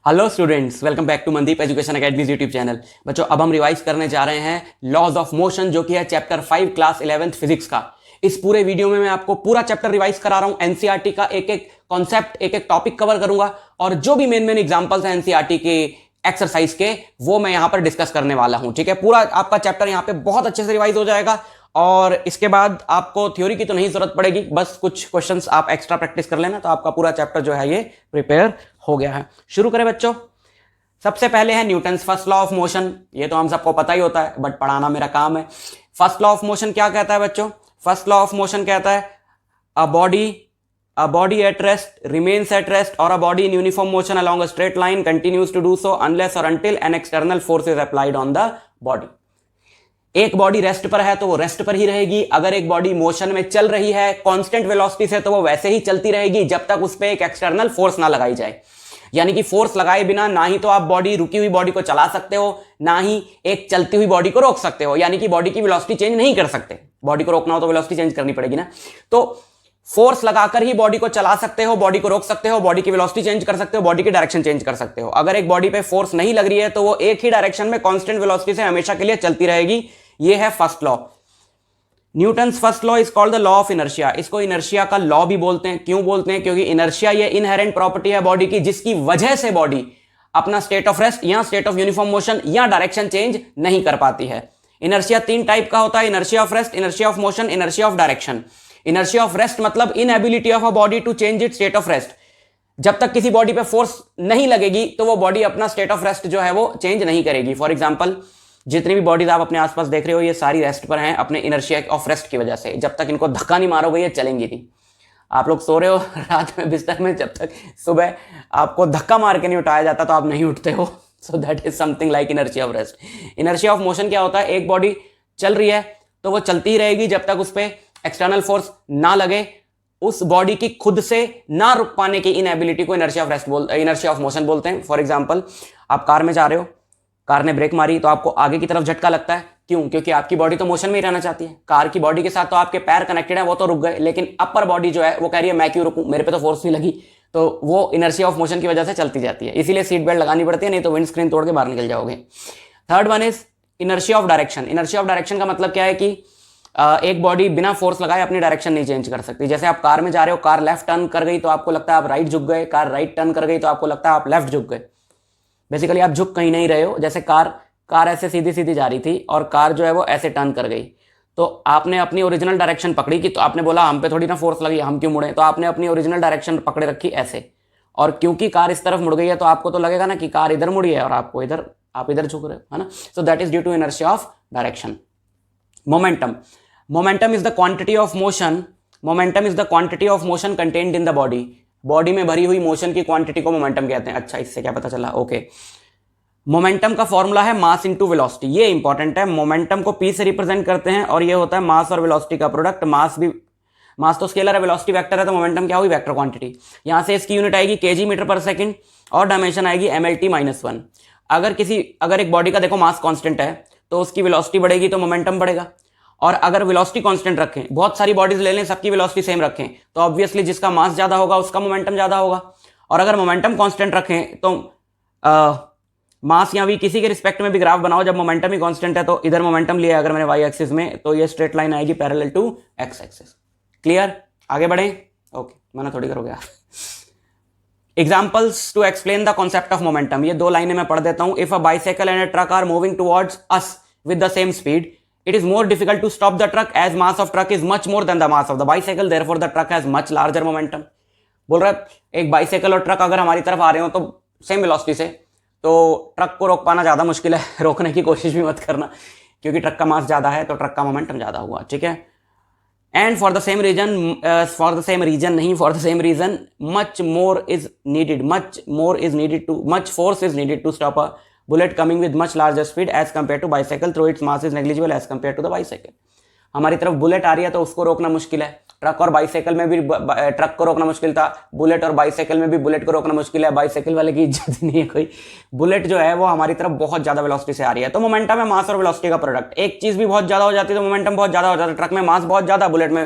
Hello students, welcome back to Mandeep Education Academy's YouTube channel. बच्चों, अब हम रिवाइज करने जा रहे हैं लॉज ऑफ मोशन, जो कि है चैप्टर 5 क्लास 11th फिजिक्स का। इस पूरे वीडियो में मैं आपको पूरा चैप्टर रिवाइज करा रहा हूं। एनसीईआरटी का एक एक कॉन्सेप्ट, एक एक टॉपिक कवर करूंगा और जो भी मेन मेन एग्जांपल्स हैं एनसीईआरटी के एक्सरसाइज के, वो मैं यहां पर डिस्कस करने वाला हूं। ठीक है, पूरा आपका चैप्टर यहां पे बहुत अच्छे से रिवाइज हो जाएगा और इसके बाद आपको थ्योरी की तो नहीं जरूरत पड़ेगी, बस कुछ क्वेश्चंस आप एक्स्ट्रा प्रैक्टिस कर लेना तो आपका पूरा चैप्टर जो है ये प्रिपेयर हो गया है। शुरू करें बच्चों। सबसे पहले है Newton's first law of motion. ये तो हम सबको पता ही होता है, बट पढ़ाना मेरा काम है। फर्स्ट लॉ ऑफ मोशन क्या कहता है बच्चों? फर्स्ट लॉ ऑफ मोशन कहता है a body at rest remains at rest, or a body in uniform motion along a straight line continues to do so unless or until an external force is applied on the body। एक body rest पर है तो वो rest पर ही रहेगी। अगर एक body motion में चल रही है कांस्टेंट वेलोसिटी से, तो वो वैसे ही चलती रहेगी जब तक उस पर एक एक्सटर्नल फोर्स ना लगाई जाए। यानी कि फोर्स लगाए बिना ना ही तो आप रुकी हुई बॉडी को चला सकते हो, ना ही एक चलती हुई बॉडी को रोक सकते हो। यानी कि बॉडी की वेलोसिटी चेंज नहीं कर सकते। बॉडी को रोकना हो तो वेलोसिटी चेंज करनी पड़ेगी ना। तो फोर्स लगाकर ही बॉडी को चला सकते हो, बॉडी को रोक सकते हो, बॉडी की वेलोसिटी चेंज कर सकते हो, बॉडी की डायरेक्शन चेंज कर सकते हो। अगर एक बॉडी पे फोर्स नहीं लग रही है तो वो एक ही डायरेक्शन में कांस्टेंट वेलोसिटी से हमेशा के लिए चलती रहेगी। ये है first law. Newton's first law is called the law of inertia. इसको इनर्शिया का लॉ भी बोलते हैं। क्यों बोलते हैं? क्योंकि इनर्शिया ये इनहेरेंट प्रॉपर्टी है बॉडी की, जिसकी वजह से बॉडी अपना स्टेट ऑफ रेस्ट या स्टेट ऑफ यूनिफॉर्म मोशन या डायरेक्शन चेंज नहीं कर पाती है। इनर्शिया तीन टाइप का होता है: inertia of rest, inertia of motion, inertia of direction. Inertia of rest मतलब inability of a body to change it state of rest. जब तक किसी बॉडी पे फोर्स नहीं लगेगी तो वो बॉडी अपना स्टेट ऑफ रेस्ट जो है वो चेंज नहीं करेगी। फॉर एग्जांपल, जितनी भी बॉडीज आप अपने आसपास देख रहे हो ये सारी रेस्ट पर हैं अपने इनर्शिया ऑफ रेस्ट की वजह से। जब तक इनको धक्का नहीं मारोगे ये चलेंगी नहीं। आप लोग सो रहे हो रात में बिस्तर में, जब तक सुबह आपको धक्का मार के नहीं उठाया जाता तो आप नहीं उठते हो। सो that is something like inertia of rest. Inertia of motion क्या होता है? एक बॉडी चल रही है तो वो चलती ही रहेगी जब तक उस पर एक्सटर्नल फोर्स ना लगे। उस बॉडी की खुद से ना रुक पाने की इनएबिलिटी को inertia of rest inertia of motion बोलते हैं। फॉर एग्जांपल, आप कार में जा रहे हो, कार ने ब्रेक मारी तो आपको आगे की तरफ झटका लगता है। क्यों? क्योंकि आपकी बॉडी तो मोशन में ही रहना चाहती है। कार की बॉडी के साथ तो आपके पैर कनेक्टेड है, वो तो रुक गए, लेकिन अपर बॉडी जो है वो कह रही है मैं क्यों रुकूं, मेरे पे तो फोर्स नहीं लगी। तो वो इनर्शिया ऑफ मोशन की वजह से चलती जाती है। इसीलिए सीट बेल्ट लगानी पड़ती है, नहीं तो विंड स्क्रीन तोड़ के बाहर निकल जाओगे। Third one is inertia of direction. Inertia of direction का मतलब क्या है कि एक बॉडी बिना फोर्स लगाए अपनी डायरेक्शन नहीं चेंज कर सकती। जैसे आप कार में जा रहे हो, कार लेफ्ट टर्न कर गई तो आपको लगता है आप राइट झुक गए, कार राइट टर्न कर गई तो आपको लगता है आप लेफ्ट झुक गए। बेसिकली आप झुक कहीं नहीं रहे हो। जैसे कार ऐसे सीधी सीधी जा रही थी और कार जो है वो ऐसे टर्न कर गई, तो आपने अपनी ओरिजिनल डायरेक्शन पकड़ी कि, तो आपने बोला हम पे थोड़ी ना फोर्स लगी, हम क्यों मुड़े, तो आपने अपनी ओरिजिनल डायरेक्शन पकड़े रखी ऐसे। और क्योंकि कार इस तरफ मुड़ गई है तो आपको तो लगेगा ना कि कार इधर मुड़ी है और आपको इधर, आप इधर झुक रहे हो, है ना। So that is due to inertia of direction. Momentum is the quantity of motion. Momentum is the quantity of motion contained in the body. Body में भरी हुई मोशन की क्वांटिटी को मोमेंटम कहते हैं। अच्छा, इससे क्या पता चला? ओके। मोमेंटम का फॉर्मूला है मास इनटू वेलोसिटी। ये इंपॉर्टेंट है। मोमेंटम को पी से रिप्रेजेंट करते हैं और ये होता है मास और वेलोसिटी का प्रोडक्ट। मास तो स्केलर है, वेलोसिटी वेक्टर है, तो मोमेंटम क्या हुई? Vector quantity. यहां से इसकी यूनिट आएगी केजी मीटर पर सेकंड और डायमेंशन आएगी mlt-1। अगर एक बॉडी का देखो मास कांस्टेंट है तो उसकी वेलोसिटी बढ़ेगी तो मोमेंटम बढ़ेगा। और अगर वेलोसिटी कांस्टेंट रखें, बहुत सारी बॉडीज ले लें, सबकी वेलोसिटी सेम रखें, तो ऑब्वियसली जिसका मास ज्यादा होगा उसका मोमेंटम ज्यादा होगा। और अगर मोमेंटम कांस्टेंट रखें तो मास या भी किसी के रिस्पेक्ट में भी ग्राफ बनाओ, जब मोमेंटम ही कांस्टेंट है तो इधर मोमेंटम लिया अगर मैंने वाई एक्सिस में, तो ये स्ट्रेट लाइन आएगी parallel to x axis. Clear? आगे बढ़ें? ओके, मना थोड़ी करोगे यार। Examples to explain the concept of momentum. ये दो लाइनें मैं पढ़ देता हूं। If a bicycle and a truck are moving towards us with the same speed, it is more difficult to stop the truck as mass of truck is much more than the mass of the bicycle, therefore the truck has much larger momentum। बोल रहा है एक bicycle और truck अगर हमारी तरफ आ रहे हो तो सेम वेलोसिटी से, तो ट्रक को रोक पाना ज्यादा मुश्किल है। रोकने की कोशिश भी मत करना, क्योंकि ट्रक का मास ज्यादा है तो ट्रक का मोमेंटम ज्यादा हुआ। ठीक है। And for the same reason much force is needed to stop a bullet coming with much larger speed as compared to bicycle through its mass is negligible as compared to the bicycle. हमारी तरफ bullet आ रही है तो उसको रोकना मुश्किल है। Truck और बाइसाइकिल में भी ट्रक को रोकना मुश्किल था, बुलेट और बाइसाइकिल में भी बुलेट को रोकना मुश्किल है। बाइसाइकिल वाले की इज्जत नहीं है कोई। बुलेट जो है वो हमारी तरफ बहुत ज्यादा वेलोसिटी से आ रही है। तो मोमेंटम है मास और वेलोसिटी का प्रोडक्ट। एक चीज भी बहुत ज्यादा हो जाती है तो मोमेंटम बहुत ज्यादा हो जाता है। ट्रक में मास बहुत ज्यादा, बुलेट में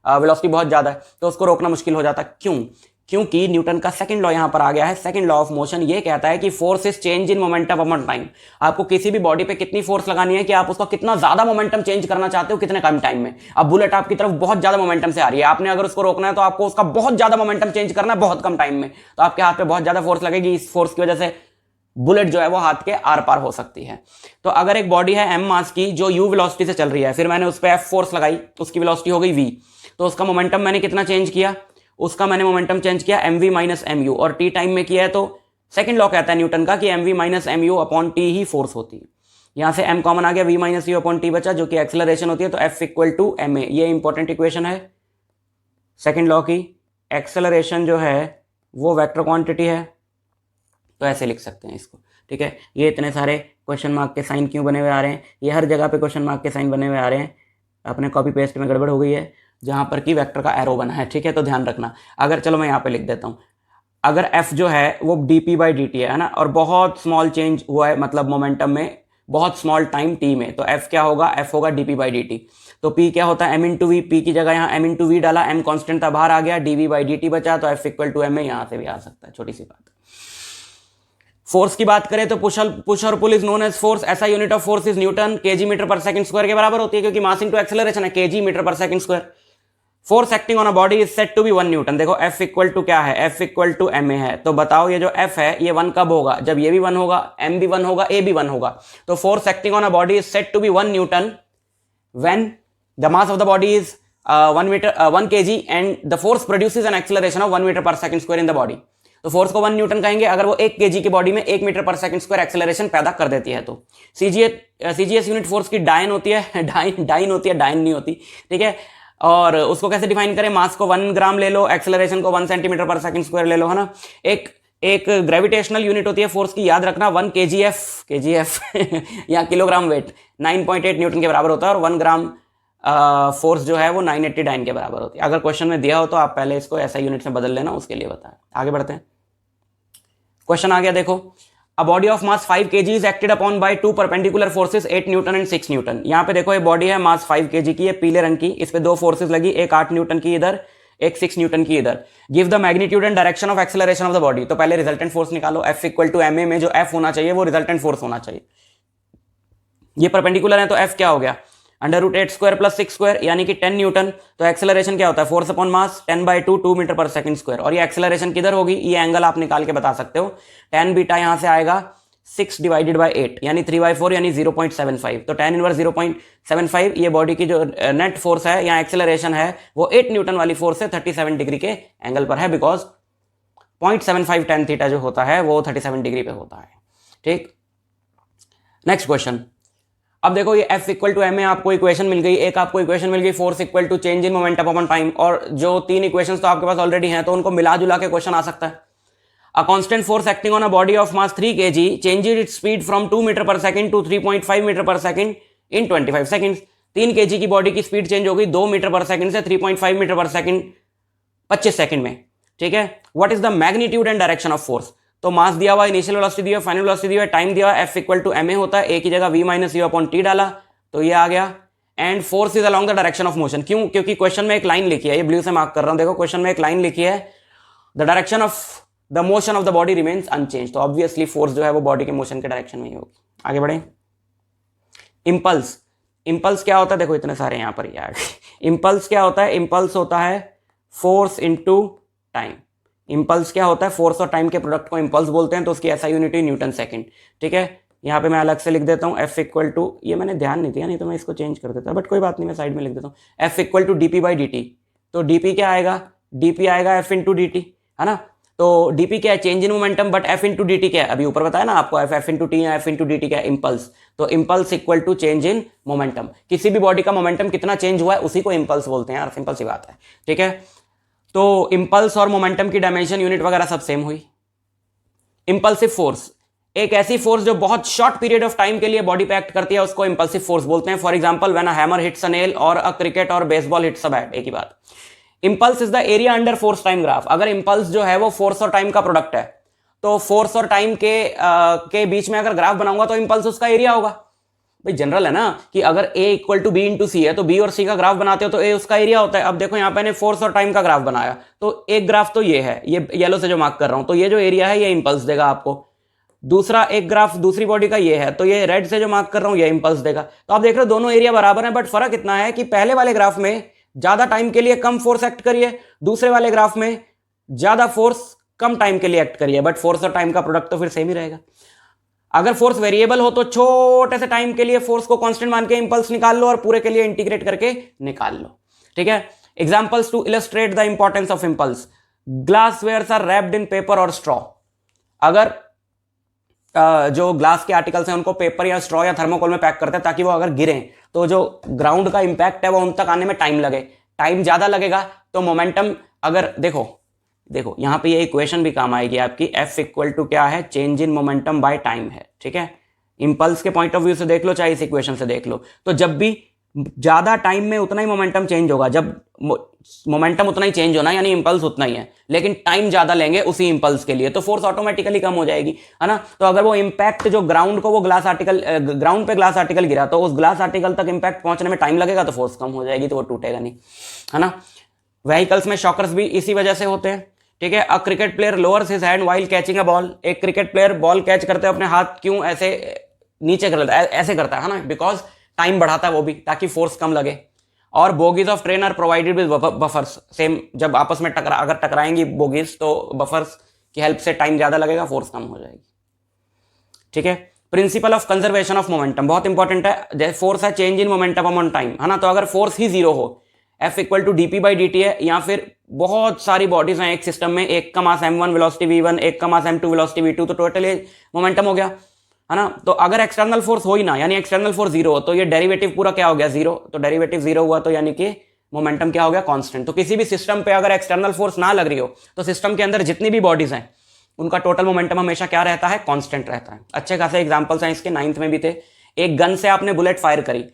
वेलोसिटी बहुत ज्यादा है, तो उसको रोकना मुश्किल हो जाता है। क्यों? क्योंकि न्यूटन का सेकंड लॉ यहां पर आ गया है। सेकंड लॉ ऑफ मोशन ये कहता है कि force is change in momentum upon time. आपको किसी भी बॉडी पे कितनी फोर्स लगानी है कि आप उसका कितना ज्यादा मोमेंटम चेंज करना चाहते हो कितने कम टाइम में। अब बुलेट आपकी तरफ बहुत ज्यादा मोमेंटम से आ रही है, आपने अगर उसको रोकना है तो आपको उसका बहुत ज्यादा मोमेंटम चेंज करना है बहुत कम टाइम में, तो आपके हाथ पे बहुत ज्यादा फोर्स लगेगी। इस फोर्स की वजह से बुलेट जो है वो हाथ के आर पार हो सकती है। तो अगर एक बॉडी है एम मास की जो यू वेलोसिटी से चल रही है, फिर मैंने उस पर एफ फोर्स लगाई, उसकी वेलोसिटी हो गई वी, तो उसका मोमेंटम मैंने कितना चेंज किया, उसका मैंने मोमेंटम चेंज किया m v minus m u, और टी टाइम में किया है तो सेकंड लॉ कहता है न्यूटन का कि m v minus m u upon t ही फोर्स होती है। यहां से एम कॉमन आ गया, v minus u upon t बचा जो कि एक्सेलरेशन होती है, तो F equal to M a. ये इंपॉर्टेंट इक्वेशन है सेकंड लॉ की। एक्सेलरेशन जो है वो वेक्टर क्वांटिटी है, तो ऐसे लिख सकते हैं इसको, ठीक है। ये इतने सारे क्वेश्चन मार्क के साइन क्यों बने हुए आ रहे हैं, ये हर जगह पे क्वेश्चन मार्क के साइन बने हुए आ रहे हैं, अपने कॉपी पेस्ट में गड़बड़ हो गई है जहां पर कि वेक्टर का एरो बना है, ठीक है, तो ध्यान रखना। अगर चलो मैं यहाँ पे लिख देता हूँ, अगर एफ जो है वो डी बाई डी टी है ना, और बहुत स्मॉल चेंज हुआ है मतलब मोमेंटम में बहुत स्मॉल टाइम टी में, तो एफ क्या होगा, एफ होगा डी बाई डी टी। तो पी क्या होता है एम इंटू वी, पी की जगह यहाँ एम इंटू वी डाला, एम कॉन्स्टेंट था बाहर आ गया, डी बाई डी टी बचा, तो F equal to M a, यहाँ से भी आ सकता है, छोटी सी बात। फोर्स की बात करें तो पुश और pull is known as force. ऐसा unit of force is newton, KG metre per second square के बराबर होती है, क्योंकि मास इनटू एक्सेलरेशन है, KG metre per second square. Force acting on a body is set to be 1 newton. देखो F equal to क्या है, F equal to M A है, तो बताओ ये जो एफ है ये 1 कब होगा, जब ये भी 1 होगा, एम भी 1 होगा, ए भी 1 होगा। तो force acting on a body is set to be 1 newton when the mass of the body is 1 kg and the force produces an acceleration of 1 metre per second square in the body. तो force को 1 Newton कहेंगे अगर वो 1 kg की body में 1 metre per second square acceleration पैदा कर देती है। तो सीजीएस यूनिट फोर्स की डाइन होती है, डाइन होती है, डाइन नहीं होती, ठीक है। और उसको कैसे डिफाइन करें, मास को 1 ग्राम ले लो, एक्सेलरेशन को 1 सेंटीमीटर पर सेकंड स्क्वायर ले लो, है ना। एक ग्रेविटेशनल यूनिट होती है फोर्स की, याद रखना 1 kgf या किलोग्राम वेट 9.8 न्यूटन के बराबर होता है, और 1 ग्राम फोर्स जो है वो 980 डाइन के बराबर होती है। अगर क्वेश्चन में दिया हो तो आप पहले इसको ऐसा यूनिट में बदल लेना, उसके लिए बताएं। आगे बढ़ते हैं, क्वेश्चन आ गया देखो, अ body of mass 5 kg is acted upon bye 2 perpendicular forces 8 Newton and 6 Newton. यहाँ पे देखो ये बॉडी है मास 5 kg की, ये पीले रंग की, इस पे 2 फोर्सेस लगी, एक 8 न्यूटन की इधर, एक 6 न्यूटन की इधर। Give the magnitude and direction of acceleration of the body. तो पहले रिजल्टेंट फोर्स निकालो, F equal to M a में जो एफ होना चाहिए वो रिजल्टेंट फोर्स होना चाहिए। ये परपेंडिकुलर है तो एफ क्या हो गया, √8 स्क्वायर प्लस 6 स्क्वायर यानी कि 10 न्यूटन। तो एक्सेलरेशन क्या होता है, फोर्स अपॉन मास 10/2 2 मीटर पर सेकंड स्क्वायर, और ये एक्सेलरेशन किधर होगी, ये एंगल आप निकाल के बता सकते हो। tan बीटा यहां से आएगा 6 डिवाइडेड बाय 8 यानी 3/4 यानी 0.75। तो tan इनवर्स 0.75, ये बॉडी की जो नेट फोर्स है या एक्सेलरेशन है वो 8 न्यूटन वाली फोर्स से 37 डिग्री के एंगल पर है, बिकॉज 0.75 tan थीटा जो होता है वो 37 डिग्री पे होता है, ठीक। नेक्स्ट क्वेश्चन, अब देखो ये F equal to M a आपको इक्वेशन मिल गई, एक आपको इक्वेशन मिल गई force equal to change in momentum upon time, और जो 3 इक्वेशंस तो आपके पास ऑलरेडी हैं, तो उनको मिला जुला के क्वेश्चन आ सकता है। A constant force acting on a body of mass 3 kg changes its speed from 2 metre per second to 3.5 metre per second in 25 seconds. 3 kg की बॉडी की स्पीड चेंज हो गई 2 मीटर पर सेकंड से 3.5 metre per second 25 second में, ठीक है। What is the magnitude and direction of force. तो mass दिया हुआ, इनिशियल वेलोसिटी दिया, फाइनल वेलोसिटी दिया, टाइम दिया, F equal to M a होता है, ए की जगह v minus u upon t डाला तो ये आ गया, and force is along the direction of motion. क्यों, क्योंकि क्वेश्चन में एक लाइन लिखी है, ये ब्लू से मार्क कर रहा हूं, देखो क्वेश्चन में एक लाइन लिखी है, the direction of the motion of the body remains unchanged. तो ऑब्वियसली फोर्स जो है वो बॉडी के मोशन के डायरेक्शन में ही होगी। आगे बढ़े, इंपल्स। इंपल्स क्या होता है, देखो इतने सारे यहां पर यार इंपल्स क्या होता है, इंपल्स होता है फोर्स इनटू टाइम। इंपल्स क्या होता है, फोर्स और टाइम के प्रोडक्ट को इंपल्स बोलते हैं, तो उसकी ऐसा यूनिट न्यूटन सेकंड, ठीक है। यहाँ पे मैं अलग से लिख देता हूँ F इक्वल टू, ये मैंने ध्यान नहीं दिया, नहीं तो मैं इसको चेंज कर देता, बट कोई बात नहीं, मैं साइड में लिख देता हूँ F equal to dp by dt। तो dp क्या आएगा, dp आएगा F इंटू dt, है ना। तो dp क्या है, change in momentum, but F into dt क्या है, अभी ऊपर बताया ना आपको, F इंटू टी या F इंटू dt क्या है, इंपल्स। तो impulse equal to change in momentum, किसी भी बॉडी का मोमेंटम कितना चेंज हुआ है उसी को इंपल्स बोलते हैं यार, सिंपल सी बात है, ठीक है। तो इंपल्स और मोमेंटम की डायमेंशन यूनिट वगैरह सब सेम हुई। इंपल्सिव फोर्स, एक ऐसी फोर्स जो बहुत शॉर्ट पीरियड ऑफ टाइम के लिए बॉडी पे एक्ट करती है, उसको इंपल्सिव फोर्स बोलते हैं। For example when a hammer hits a nail और अ क्रिकेट और बेसबॉल हिट्स अ बैट, एक ही बात। Impulse is the area under force time graph. अगर इंपल्स जो है वो फोर्स और टाइम का प्रोडक्ट है, तो फोर्स और टाइम के बीच में अगर ग्राफ बनाऊंगा तो इंपल्स उसका एरिया होगा। भाई जनरल है ना कि अगर a equal to B into C है तो b और c का ग्राफ बनाते हो तो a उसका एरिया होता है। अब देखो यहाँ पे मैंने फोर्स और टाइम का ग्राफ बनाया, तो एक ग्राफ तो ये है, ये येलो से जो मार्क कर रहा हूं, तो ये जो एरिया है ये इंपल्स देगा आपको। दूसरा एक ग्राफ दूसरी बॉडी का ये है, तो ये रेड से जो मार्क कर रहा हूं ये इंपल्स देगा। तो आप देख रहे हो दोनों एरिया बराबर है, बट फर्क इतना है कि पहले वाले ग्राफ में ज्यादा टाइम के लिए कम फोर्स एक्ट करिए, दूसरे वाले ग्राफ में ज्यादा फोर्स कम टाइम के लिए एक्ट करिए, बट फोर्स और टाइम का प्रोडक्ट तो फिर सेम ही रहेगा। अगर फोर्स वेरिएबल हो तो छोटे से टाइम के लिए फोर्स को कांस्टेंट मान के इंपल्स निकाल लो और पूरे के लिए इंटीग्रेट करके निकाल लो। ठीक है, examples to illustrate the importance of impulse. Glasswares are wrapped in paper और स्ट्रॉ। अगर जो ग्लास के आर्टिकल्स हैं उनको पेपर या स्ट्रॉ या थर्मोकोल में पैक करते हैं ताकि वो अगर गिरें तो जो ग्राउंड का इंपैक्ट है वो उन तक आने में टाइम लगे, टाइम ज्यादा लगेगा तो मोमेंटम, अगर देखो यहां पे ये इक्वेशन भी काम आएगी आपकी, F इक्वल टू क्या है, change in momentum by time है। ठीक है, इंपल्स के पॉइंट ऑफ व्यू से देख लो चाहे इस इक्वेशन से देख लो, तो जब भी ज्यादा टाइम में उतना ही मोमेंटम चेंज होगा, जब मोमेंटम उतना ही चेंज होना यानी इंपल्स उतना ही है, लेकिन टाइम ज्यादा लेंगे उसी इंपल्स के लिए, तो फोर्स ऑटोमेटिकली कम हो जाएगी, है ना। तो अगर वो इंपैक्ट जो ग्राउंड को वो ग्लास आर्टिकल ग्राउंड पे ग्लास आर्टिकल गिरा तो उस ग्लास आर्टिकल तक इंपैक्ट पहुंचने में टाइम लगेगा तो फोर्स कम हो जाएगी, तो वो टूटेगा नहीं, है ना। व्हीकल्स में शॉकर्स भी इसी वजह से होते हैं। ठीक है, a cricket player lowers his hand while catching a ball. एक क्रिकेट प्लेयर बॉल कैच करते अपने हाथ क्यों ऐसे नीचे कर लेता है, ऐसे करता है ना, बिकॉज टाइम बढ़ाता है वो भी ताकि फोर्स कम लगे। और bogies of train are provided with buffers. Same, जब आपस में अगर टकराएंगी बोगीज तो बफर्स की हेल्प से टाइम ज्यादा लगेगा, फोर्स कम हो जाएगी। ठीक है, principle of conservation of momentum बहुत इंपॉर्टेंट है। फोर्स है change in momentum on time, है ना। तो अगर फोर्स ही जीरो हो, F equal to d p by d t है, या फिर बहुत सारी बॉडीज हैं एक सिस्टम में, एक का मास m1 वेलोसिटी v1, एक का मास m2 वेलोसिटी v2, तो टोटल मोमेंटम हो गया, है ना। तो अगर एक्सटर्नल फोर्स हो ही ना, यानी एक्सटर्नल फोर्स जीरो हो, तो ये डेरिवेटिव पूरा क्या हो गया, जीरो। तो डेरिवेटिव जीरो हुआ तो यानी कि मोमेंटम क्या हो गया, कांस्टेंट। तो किसी भी सिस्टम पे अगर एक्सटर्नल फोर्स ना लग रही हो तो सिस्टम के अंदर जितनी भी बॉडीज हैं उनका टोटल मोमेंटम हमेशा क्या रहता है, कांस्टेंट रहता है। अच्छे खासे एग्जांपल्स हैं इसके, 9th में भी थे। एक गन से आपने बुलेट फायर करी,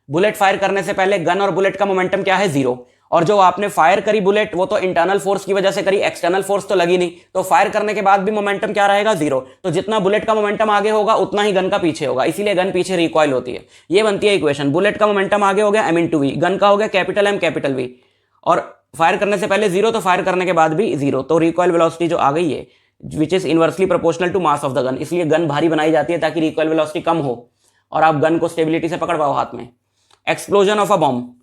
बुलेट फायर करने से पहले गन और बुलेट का मोमेंटम क्या है, जीरो। और जो आपने फायर करी बुलेट वो तो इंटरनल फोर्स की वजह से करी, एक्सटर्नल फोर्स तो लगी नहीं, तो फायर करने के बाद भी मोमेंटम क्या रहेगा, जीरो। तो जितना बुलेट का मोमेंटम आगे होगा उतना ही गन का पीछे होगा, इसीलिए गन पीछे रिकॉइल होती है। ये बनती है इक्वेशन, बुलेट का मोमेंटम आगे हो गया m इंटू वी, गन का हो गया कैपिटल M कैपिटल V, और फायर करने से पहले जीरो तो फायर करने के बाद भी जीरो, तो रिकॉइल वेलोसिटी जो आ गई है which is inversely proportional to mass of the gun, इसलिए गन भारी बनाई जाती है ताकि रिकॉइल वेलोसिटी कम हो और आप गन को स्टेबिलिटी से पकड़ पाओ हाथ में। Explosion of a bomb,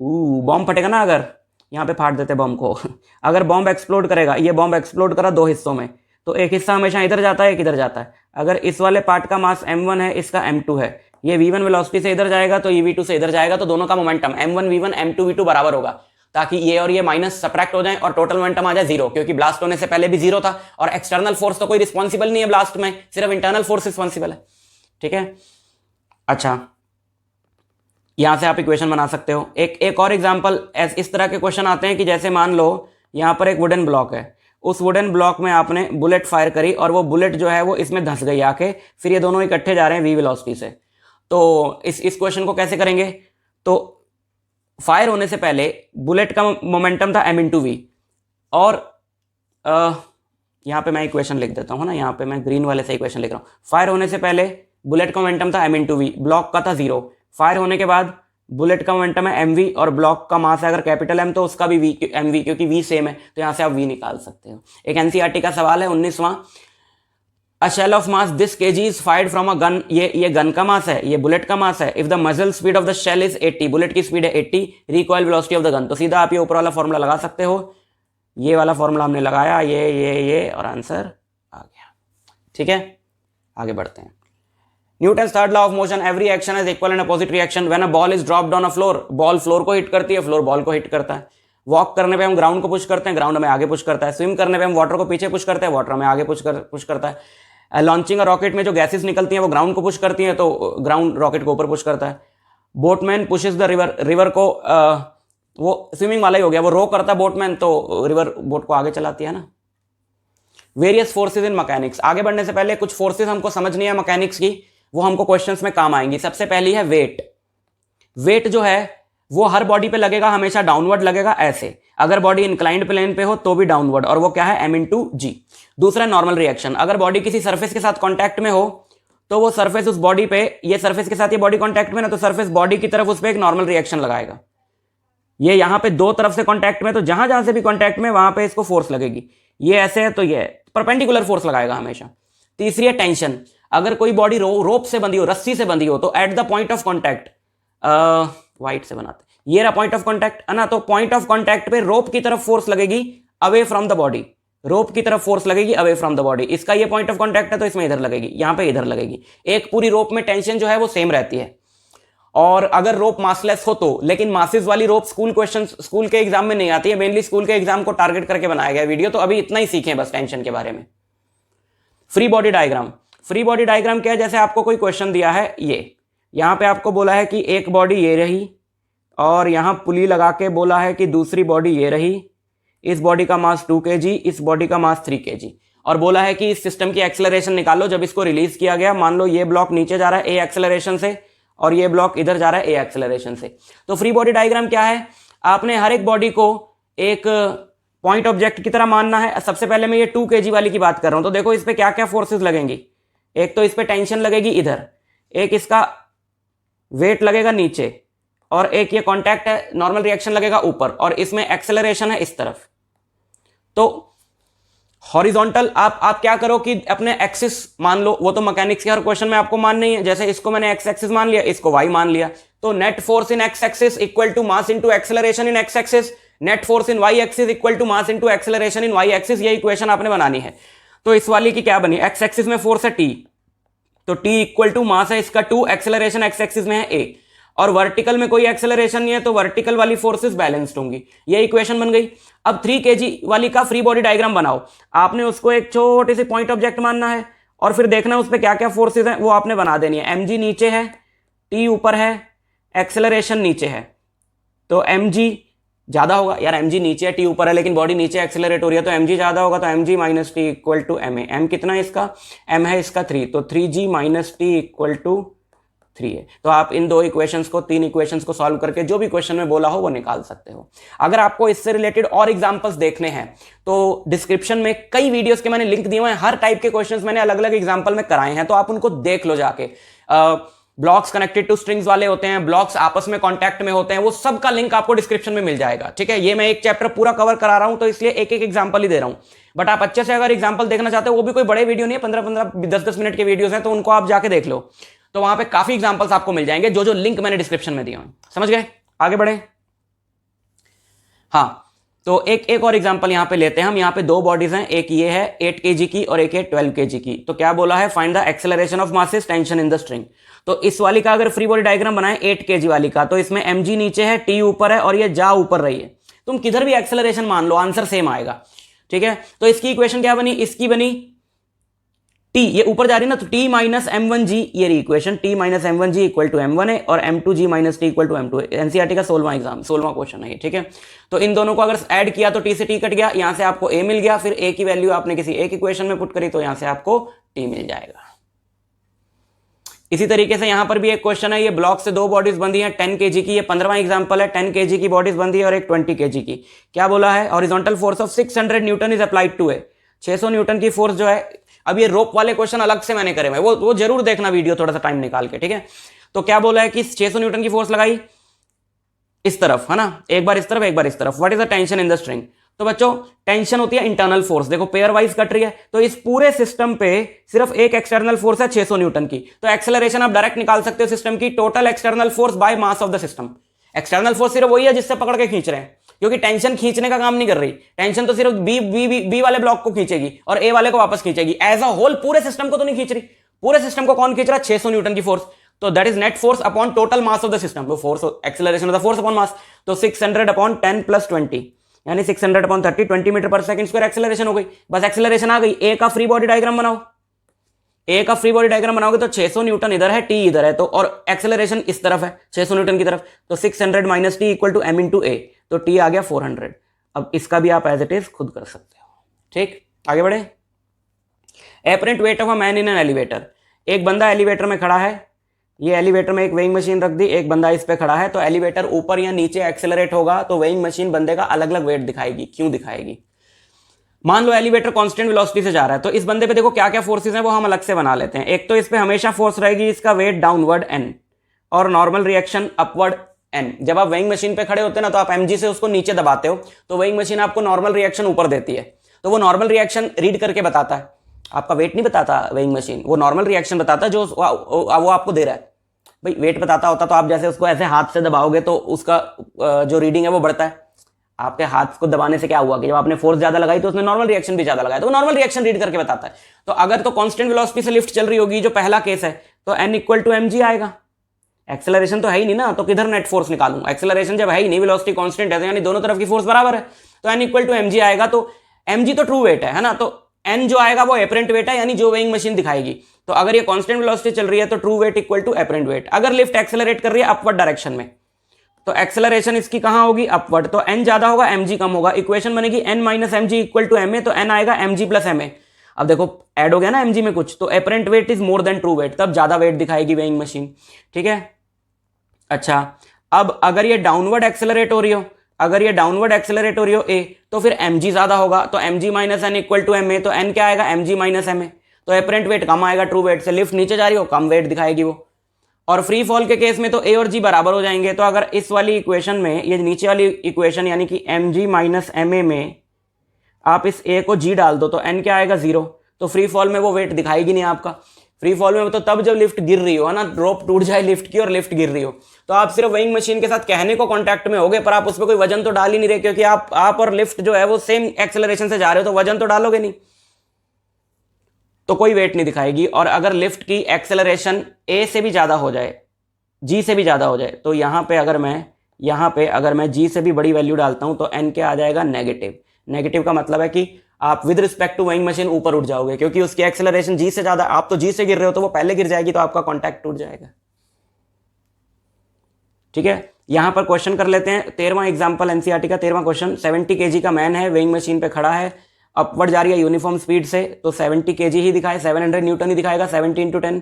bomb फटेगा ना, अगर यहाँ पे फाड़ देते बॉम्ब को अगर बॉम्ब एक्सप्लोड करेगा, ये बॉम्ब एक्सप्लोड करा दो हिस्सों में, तो एक हिस्सा हमेशा इधर जाता है, एक इधर जाता है। अगर इस वाले पार्ट का मास m1 है, इसका m2 है, ये v1 वेलोसिटी से इधर जाएगा तो ये v2 से इधर जाएगा, तो दोनों का momentum m1 v1 m2 v2 बराबर होगा, ताकि ये और ये माइनस सब्ट्रैक्ट हो जाए और टोटल मोमेंटम आ जाए जीरो, क्योंकि ब्लास्ट होने से पहले भी जीरो था और एक्सटर्नल फोर्स तो कोई रिस्पॉन्सिबल नहीं है ब्लास्ट में, सिर्फ इंटरनल फोर्स रिस्पॉन्सिबल है। ठीक है, अच्छा यहां से आप इक्वेशन बना सकते हो। एक और एग्जांपल, इस तरह के क्वेश्चन आते हैं कि जैसे मान लो यहां पर एक वुडन ब्लॉक है, उस वुडन ब्लॉक में आपने बुलेट फायर करी और वो बुलेट जो है वो इसमें धंस गई आके, फिर ये दोनों इकट्ठे जा रहे हैं v वेलोसिटी से। तो इस क्वेश्चन को कैसे करेंगे, तो फायर होने से पहले बुलेट का मोमेंटम था m इंटू वी, और यहाँ पे मैं इक्वेशन लिख देता हूँ ना, यहाँ पे मैं ग्रीन वाले से इक्वेशन लिख रहा हूँ। फायर होने से पहले बुलेट का मोमेंटम था m इंटू वी, ब्लॉक का था जीरो। फायर होने के बाद बुलेट का मोमेंटम है mv और ब्लॉक का मास है अगर कैपिटल M तो उसका भी mv, क्योंकि v सेम है तो यहाँ से आप v निकाल सकते हो। एक एनसीईआरटी का सवाल है 19वां, a shell of mass this kg is fired from a gun, ये गन का मास है, ये बुलेट का मास है। If the muzzle speed of the shell is 80, bullet की स्पीड है 80, recoil velocity of the gun, तो सीधा आप ये ऊपर वाला फॉर्मूला लगा सकते हो। ये वाला फॉर्मूला हमने लगाया, ये और आंसर आ गया। ठीक है, आगे बढ़ते हैं। Newton's third law of motion, every action has equal and opposite reaction when a ball is dropped on a floor, ball floor को हिट करती है, फ्लोर बॉल को हिट करता है। वॉक करने पे हम ग्राउंड को पुश करते हैं, ग्राउंड हमें आगे पुश करता है। स्विम करने पे हम वाटर को पीछे पुश करते हैं, वाटर हमें आगे पुश करता है। लॉन्चिंग अ रॉकेट में जो गैसेस निकलती हैं वो ग्राउंड को पुश करती हैं, तो ग्राउंड रॉकेट को ऊपर पुश करता है। Boatman pushes the river, river को वो स्विमिंग वाला ही हो गया, वो रो करता है बोटमैन, तो रिवर बोट को आगे चलाती है ना। वेरियस फोर्सेज इन मैकेनिक्स, आगे बढ़ने से पहले कुछ फोर्सेज हमको समझनी है मैकेनिक्स की, वो हमको क्वेश्चंस में काम आएंगी। सबसे पहली है वेट। वेट जो है वो हर बॉडी पे लगेगा, हमेशा डाउनवर्ड लगेगा ऐसे, अगर बॉडी इंक्लाइंड प्लेन पे हो तो भी डाउनवर्ड, और वो क्या है m इंटू जी। दूसरा नॉर्मल रिएक्शन, अगर बॉडी किसी सरफेस के साथ कांटेक्ट में हो तो वो सरफेस उस बॉडी पे, ये सरफेस के साथ ये बॉडी कांटेक्ट में ना, तो सरफेस बॉडी की तरफ उस पे एक नॉर्मल रिएक्शन लगाएगा। ये यहां पे दो तरफ से कांटेक्ट में, तो जहां जहां से भी कांटेक्ट में वहां पे इसको फोर्स लगेगी। ये ऐसे है तो ये परपेंडिकुलर फोर्स लगाएगा हमेशा। तीसरी है टेंशन। अगर कोई बॉडी रोप से बंधी हो, रस्सी से बंधी हो, तो at the point of contact, white से बनाते, ये रहा पॉइंट ऑफ कॉन्टैक्ट है ना, तो पॉइंट ऑफ कॉन्टैक्ट पे रोप की तरफ फोर्स लगेगी अवे फ्रॉम द बॉडी, रोप की तरफ फोर्स लगेगी अवे फ्रॉम द बॉडी। इसका ये पॉइंट ऑफ कॉन्टैक्ट है तो इसमें इधर लगेगी, यहां पे इधर लगेगी। एक पूरी रोप में टेंशन जो है वो सेम रहती है। और अगर रोप मासलेस हो तो, लेकिन मासेस वाली रोप स्कूल के एग्जाम में नहीं आती है, मेनली स्कूल के एग्जाम को टारगेट करके बनाया गया वीडियो, तो अभी इतना ही सीखें बस टेंशन के बारे में। Free body diagram. Free body diagram क्या है, जैसे आपको कोई क्वेश्चन दिया है, ये यहां पे आपको बोला है कि एक बॉडी ये रही और यहां पुली लगा के बोला है कि दूसरी बॉडी ये रही, इस बॉडी का मास 2 kg, इस बॉडी का मास 3 kg, और बोला है कि इस सिस्टम की एक्सेलरेशन निकालो जब इसको रिलीज किया गया। मान लो ये ब्लॉक नीचे जा रहा है ए एक्सेलरेशन से और ये ब्लॉक इधर जा रहा है ए एक्सेलरेशन से। तो फ्री बॉडी डायग्राम क्या है, आपने हर एक बॉडी को एक पॉइंट ऑब्जेक्ट की तरह मानना है। सबसे पहले मैं ये 2 kg वाली की बात कर रहा हूं, तो देखो इस पे क्या क्या फोर्सेस लगेंगी। एक तो इस पे टेंशन लगेगी इधर, एक इसका वेट लगेगा नीचे, और एक ये कांटेक्ट है, नॉर्मल रिएक्शन लगेगा ऊपर, और इसमें एक्सेलरेशन है इस तरफ। तो हॉरिजॉन्टल आप क्या करो कि अपने एक्सिस मान लो, वो तो मैकेनिक्स के हर क्वेश्चन में आपको मान नहीं है। जैसे इसको मैंने एक्स एक्सिस मान लिया, इसको वाई मान लिया, तो net force in x axis equal to mass into acceleration in x axis, net force in y axis equal to mass into acceleration in y axis. ये इक्वेशन आपने बनानी है। तो इस वाली की क्या बनी, एक्स एक्सिस में फोर्स है टी, तो टी इक्वल टू मास है इसका 2, एक्सेलरेशन एक्स एक्सिस में है ए, और वर्टिकल में कोई एक्सेलरेशन नहीं है, तो वर्टिकल वाली फोर्सेस बैलेंस्ड होंगी। ये इक्वेशन बन गई। अब 3 kg वाली का फ्री बॉडी डायग्राम बनाओ। आपने उसको एक छोटी सी पॉइंट ऑब्जेक्ट मानना है और फिर देखना उस पर क्या क्या फोर्सेस हैं, वो आपने बना देनी है। mg नीचे है, t ऊपर है, एक्सेलरेशन नीचे है, तो mg ज्यादा होगा। यार mg नीचे है, t ऊपर है, लेकिन बॉडी नीचे एक्सेलरेट हो रही है, तो mg ज्यादा होगा, तो mg minus T equal to ma। m कितना है इसका, m है इसका 3, तो 3g minus T equal to 3 है। तो आप इन दो इक्वेशंस को, 3 इक्वेशंस को सॉल्व करके जो भी क्वेश्चन में बोला हो वो निकाल सकते हो। अगर आपको इससे रिलेटेड और एग्जांपल्स देखने हैं तो डिस्क्रिप्शन में कई वीडियोस के मैंने लिंक दिए हुए हैं। हर टाइप के क्वेश्चंस मैंने अलग अलग एग्जांपल में कराए हैं, तो आप उनको देख लो जाके। ब्लॉक्स कनेक्टेड टू स्ट्रिंग्स वाले होते हैं, ब्लॉक्स आपस में कांटेक्ट में होते हैं, वो सब का लिंक आपको डिस्क्रिप्शन में मिल जाएगा। ठीक है, ये मैं एक चैप्टर पूरा कवर करा रहा हूं तो इसलिए एक एक एग्जांपल ही दे रहा हूं, बट आप अच्छे से अगर एग्जांपल देखना चाहते हो, वो भी कोई बड़े वीडियो नहीं है, 15-15 10-10 मिनट के वीडियोस हैं, तो उनको आप जाके देख लो, तो वहां पे काफी एग्जांपल्स आपको मिल जाएंगे, जो जो लिंक मैंने डिस्क्रिप्शन में दिया हूं। समझ गए? आगे बढ़े। हाँ, तो एक और एग्जांपल यहां पे लेते हैं हम। यहां पे दो बॉडीज हैं, एक ये है 8 kg की और एक है 12 kg की। तो क्या बोला है, find the acceleration of masses tension in the string. तो इस वाली का अगर फ्री बॉडी डायग्राम बनाए 8 kg वाली का, तो इसमें mg नीचे है, t ऊपर है और ये जा ऊपर रही है। तुम किधर भी एक्सेलरेशन मान लो, आंसर सेम आएगा। ठीक है, तो इसकी इक्वेशन क्या बनी, इसकी बनी t, ये ऊपर जा रही है ना, तो t माइनस m1g, ये रही इक्वेशन, t minus m1g equal to m1 है, और m2g minus t equal to m2 है। एनसीईआरटी का 16वां क्वेश्चन है ये। ठीक है, तो इन दोनों को अगर ऐड किया तो t से t कट गया, यहां से आपको a मिल गया, फिर a की वैल्यू आपने किसी एक इक्वेशन में पुट करी तो यहां से आपको t मिल जाएगा। इसी तरीके से यहां पर भी एक क्वेश्चन है, ये ब्लॉक से दो बॉडीज बंधी हैं 10 kg की, ये 15वां एग्जांपल है, 10 kg की बॉडीज बंधी है और एक 20 kg की। क्या बोला है, horizontal force of 600 newton is applied to A. 600 newton की फोर्स जो है, अब ये रोप वाले क्वेश्चन अलग से मैंने करे हुए, वो जरूर देखना वीडियो थोड़ा सा टाइम निकाल के। ठीक है, तो क्या बोला है कि 600 न्यूटन की फोर्स लगाई इस तरफ, है ना, एक बार इस तरफ एक बार इस तरफ। What is the tension in the string. तो बच्चों टेंशन होती है इंटरनल फोर्स, देखो पेयर वाइज कट रही है, तो इस पूरे सिस्टम पे सिर्फ एक एक्सटर्नल फोर्स है 600 न्यूटन की। तो एक्सेलरेशन आप डायरेक्ट निकाल सकते हो सिस्टम की, total external force by mass of the system. External force सिर्फ वही है जिससे पकड़ के खींच रहे हैं, क्योंकि टेंशन खींचने का काम नहीं कर रही, टेंशन तो सिर्फ बी वाले ब्लॉक को खींचेगी और ए वाले को वापस खींचेगी। एज अ होल पूरे सिस्टम को तो नहीं खींच रही, पूरे सिस्टम को कौन खींच रहा है, 600 न्यूटन की फोर्स। तो that is net force upon total mass of the system. वो force acceleration of the force upon mass, तो 600 अपॉन 10 प्लस 20 यानी 600 upon 30, 20 metre per second square acceleration हो गई। बस एक्सेलरेशन आ गई। ए का फ्री बॉडी डायग्राम बनाओ, ए का फ्री बॉडी डायग्राम बनाओगे तो 600 न्यूटन इधर है, टी इधर है, तो और एक्सेलरेशन इस तरफ है 600 न्यूटन की तरफ, तो 600 minus T equal to m into A, तो टी आ गया 400। अब इसका भी आप एज इट इज खुद कर सकते हो। ठीक, आगे बढ़े। Apparent weight of a man in an elevator. एक बंदा एलिवेटर में खड़ा है, ये एलिवेटर में एक वेइंग मशीन रख दी, एक बंदा इस पे खड़ा है, तो एलिवेटर ऊपर या नीचे एक्सेलरेट होगा तो वेइंग मशीन बंदे का अलग अलग वेट दिखाएगी। क्यों दिखाएगी, मान लो एलिवेटर कांस्टेंट वेलोसिटी से जा रहा है, तो इस बंदे पे देखो क्या क्या फोर्सेस हैं वो हम अलग से बना लेते हैं। एक तो इस पे हमेशा फोर्स रहेगी इसका वेट डाउनवर्ड एन और नॉर्मल रिएक्शन अपवर्ड एन। जब आप वेइंग मशीन पे खड़े होते हैं ना तो आप एमजी से उसको नीचे दबाते हो तो वेइंग मशीन आपको नॉर्मल रिएक्शन ऊपर देती है, तो वो नॉर्मल रिएक्शन रीड करके बताता है, आपका वेट नहीं बताता वेइंग मशीन, वो नॉर्मल रिएक्शन बताता है जो वो आपको दे रहा है। भाई वेट बताता होता तो आप जैसे उसको ऐसे हाथ से दबाओगे तो उसका जो रीडिंग है वो बढ़ता है। आपके हाथ को दबाने से क्या हुआ कि जब आपने फोर्स ज्यादा लगाई तो उसने नॉर्मल रिएक्शन भी ज्यादा लगाया, तो वो नॉर्मल रिएक्शन रीड करके बताता है। तो अगर तो कांस्टेंट वेलोसिटी से लिफ्ट चल रही होगी जो पहला केस है, तो n इक्वल टू mg आएगा। एक्सेलरेशन तो है ही नहीं ना, तो किधर नेट फोर्स निकालूं? एक्सेलरेशन जब है ही नहीं, वेलोसिटी कांस्टेंट है, तो यानी दोनों तरफ की फोर्स बराबर है, तो n इक्वल टू mg आएगा। तो mg तो ट्रू वेट है ना, तो n जो आएगा वो एपरेंट वेट है, यानी जो वेइंग मशीन दिखाएगी। तो अगर ये कांस्टेंट वेलोसिटी चल रही है तो true weight equal to apparent weight. अगर लिफ्ट एक्सेलरेट कर रही है अपवर्ड डायरेक्शन में तो एक्सेलरेशन इसकी कहां होगी? अपवर्ड, तो n ज्यादा होगा mg कम होगा। इक्वेशन बनेगी n minus mg equal to ma, तो n आएगा mg प्लस ma। अब देखो ऐड हो गया ना mg में कुछ, तो apparent weight is more than true weight, तब ज्यादा वेट दिखाएगी वेइंग मशीन। ठीक है, अच्छा अब अगर ये डाउनवर्ड एक्सेलरेट हो रही हो, अगर ये डाउनवर्ड एक्सेलरेट हो रही हो a, तो फिर mg ज्यादा होगा, तो mg minus n equal to ma, तो n क्या आएगा? mg माइनस ma, तो एपरेंट वेट कम आएगा ट्रू वेट से। लिफ्ट नीचे जा रही हो कम वेट दिखाएगी वो। और फ्री फॉल के केस में तो a और g बराबर हो जाएंगे, तो अगर इस वाली इक्वेशन में, ये नीचे वाली इक्वेशन यानी कि mg माइनस ma में आप इस a को g डाल दो तो n क्या आएगा? 0, तो फ्री फॉल में वो वेट दिखाएगी नहीं आपका। फ्री फॉल में तो तब जब लिफ्ट गिर रही हो, है ना, रोप टूट जाए लिफ्ट की और लिफ्ट गिर रही हो, तो आप सिर्फ वेइंग मशीन के साथ कहने को कांटेक्ट में होगे, पर आप उस पर कोई वजन तो डाल ही नहीं रहे, क्योंकि आप और लिफ्ट जो है वो सेम एक्सेलरेशन से जा रहे हो, तो वजन तो डालोगे नहीं, तो कोई वेट नहीं दिखाएगी। और अगर लिफ्ट की एक्सेलरेशन a से भी ज्यादा हो जाए, g से भी ज्यादा हो जाए, तो यहां पे अगर मैं g से भी बड़ी वैल्यू डालता हूं तो n क्या आ जाएगा? नेगेटिव। नेगेटिव का मतलब है कि आप with respect to weighing machine ऊपर उठ जाओगे, क्योंकि उसकी एक्सेलरेशन g से ज्यादा, आप तो g से गिर रहे हो तो वो पहले गिर जाएगी, तो आपका कॉन्टैक्ट टूट जाएगा। ठीक है, यहां पर क्वेश्चन कर लेते हैं। 13वां एग्जांपल एनसीईआरटी का 13वां क्वेश्चन। 70 kg का मैन है, वेइंग मशीन पे खड़ा है, अपवर्ड जा रही है यूनिफॉर्म स्पीड से, तो 70 kg ही दिखाए, 700 न्यूटन ही दिखाएगा, 70 × 10।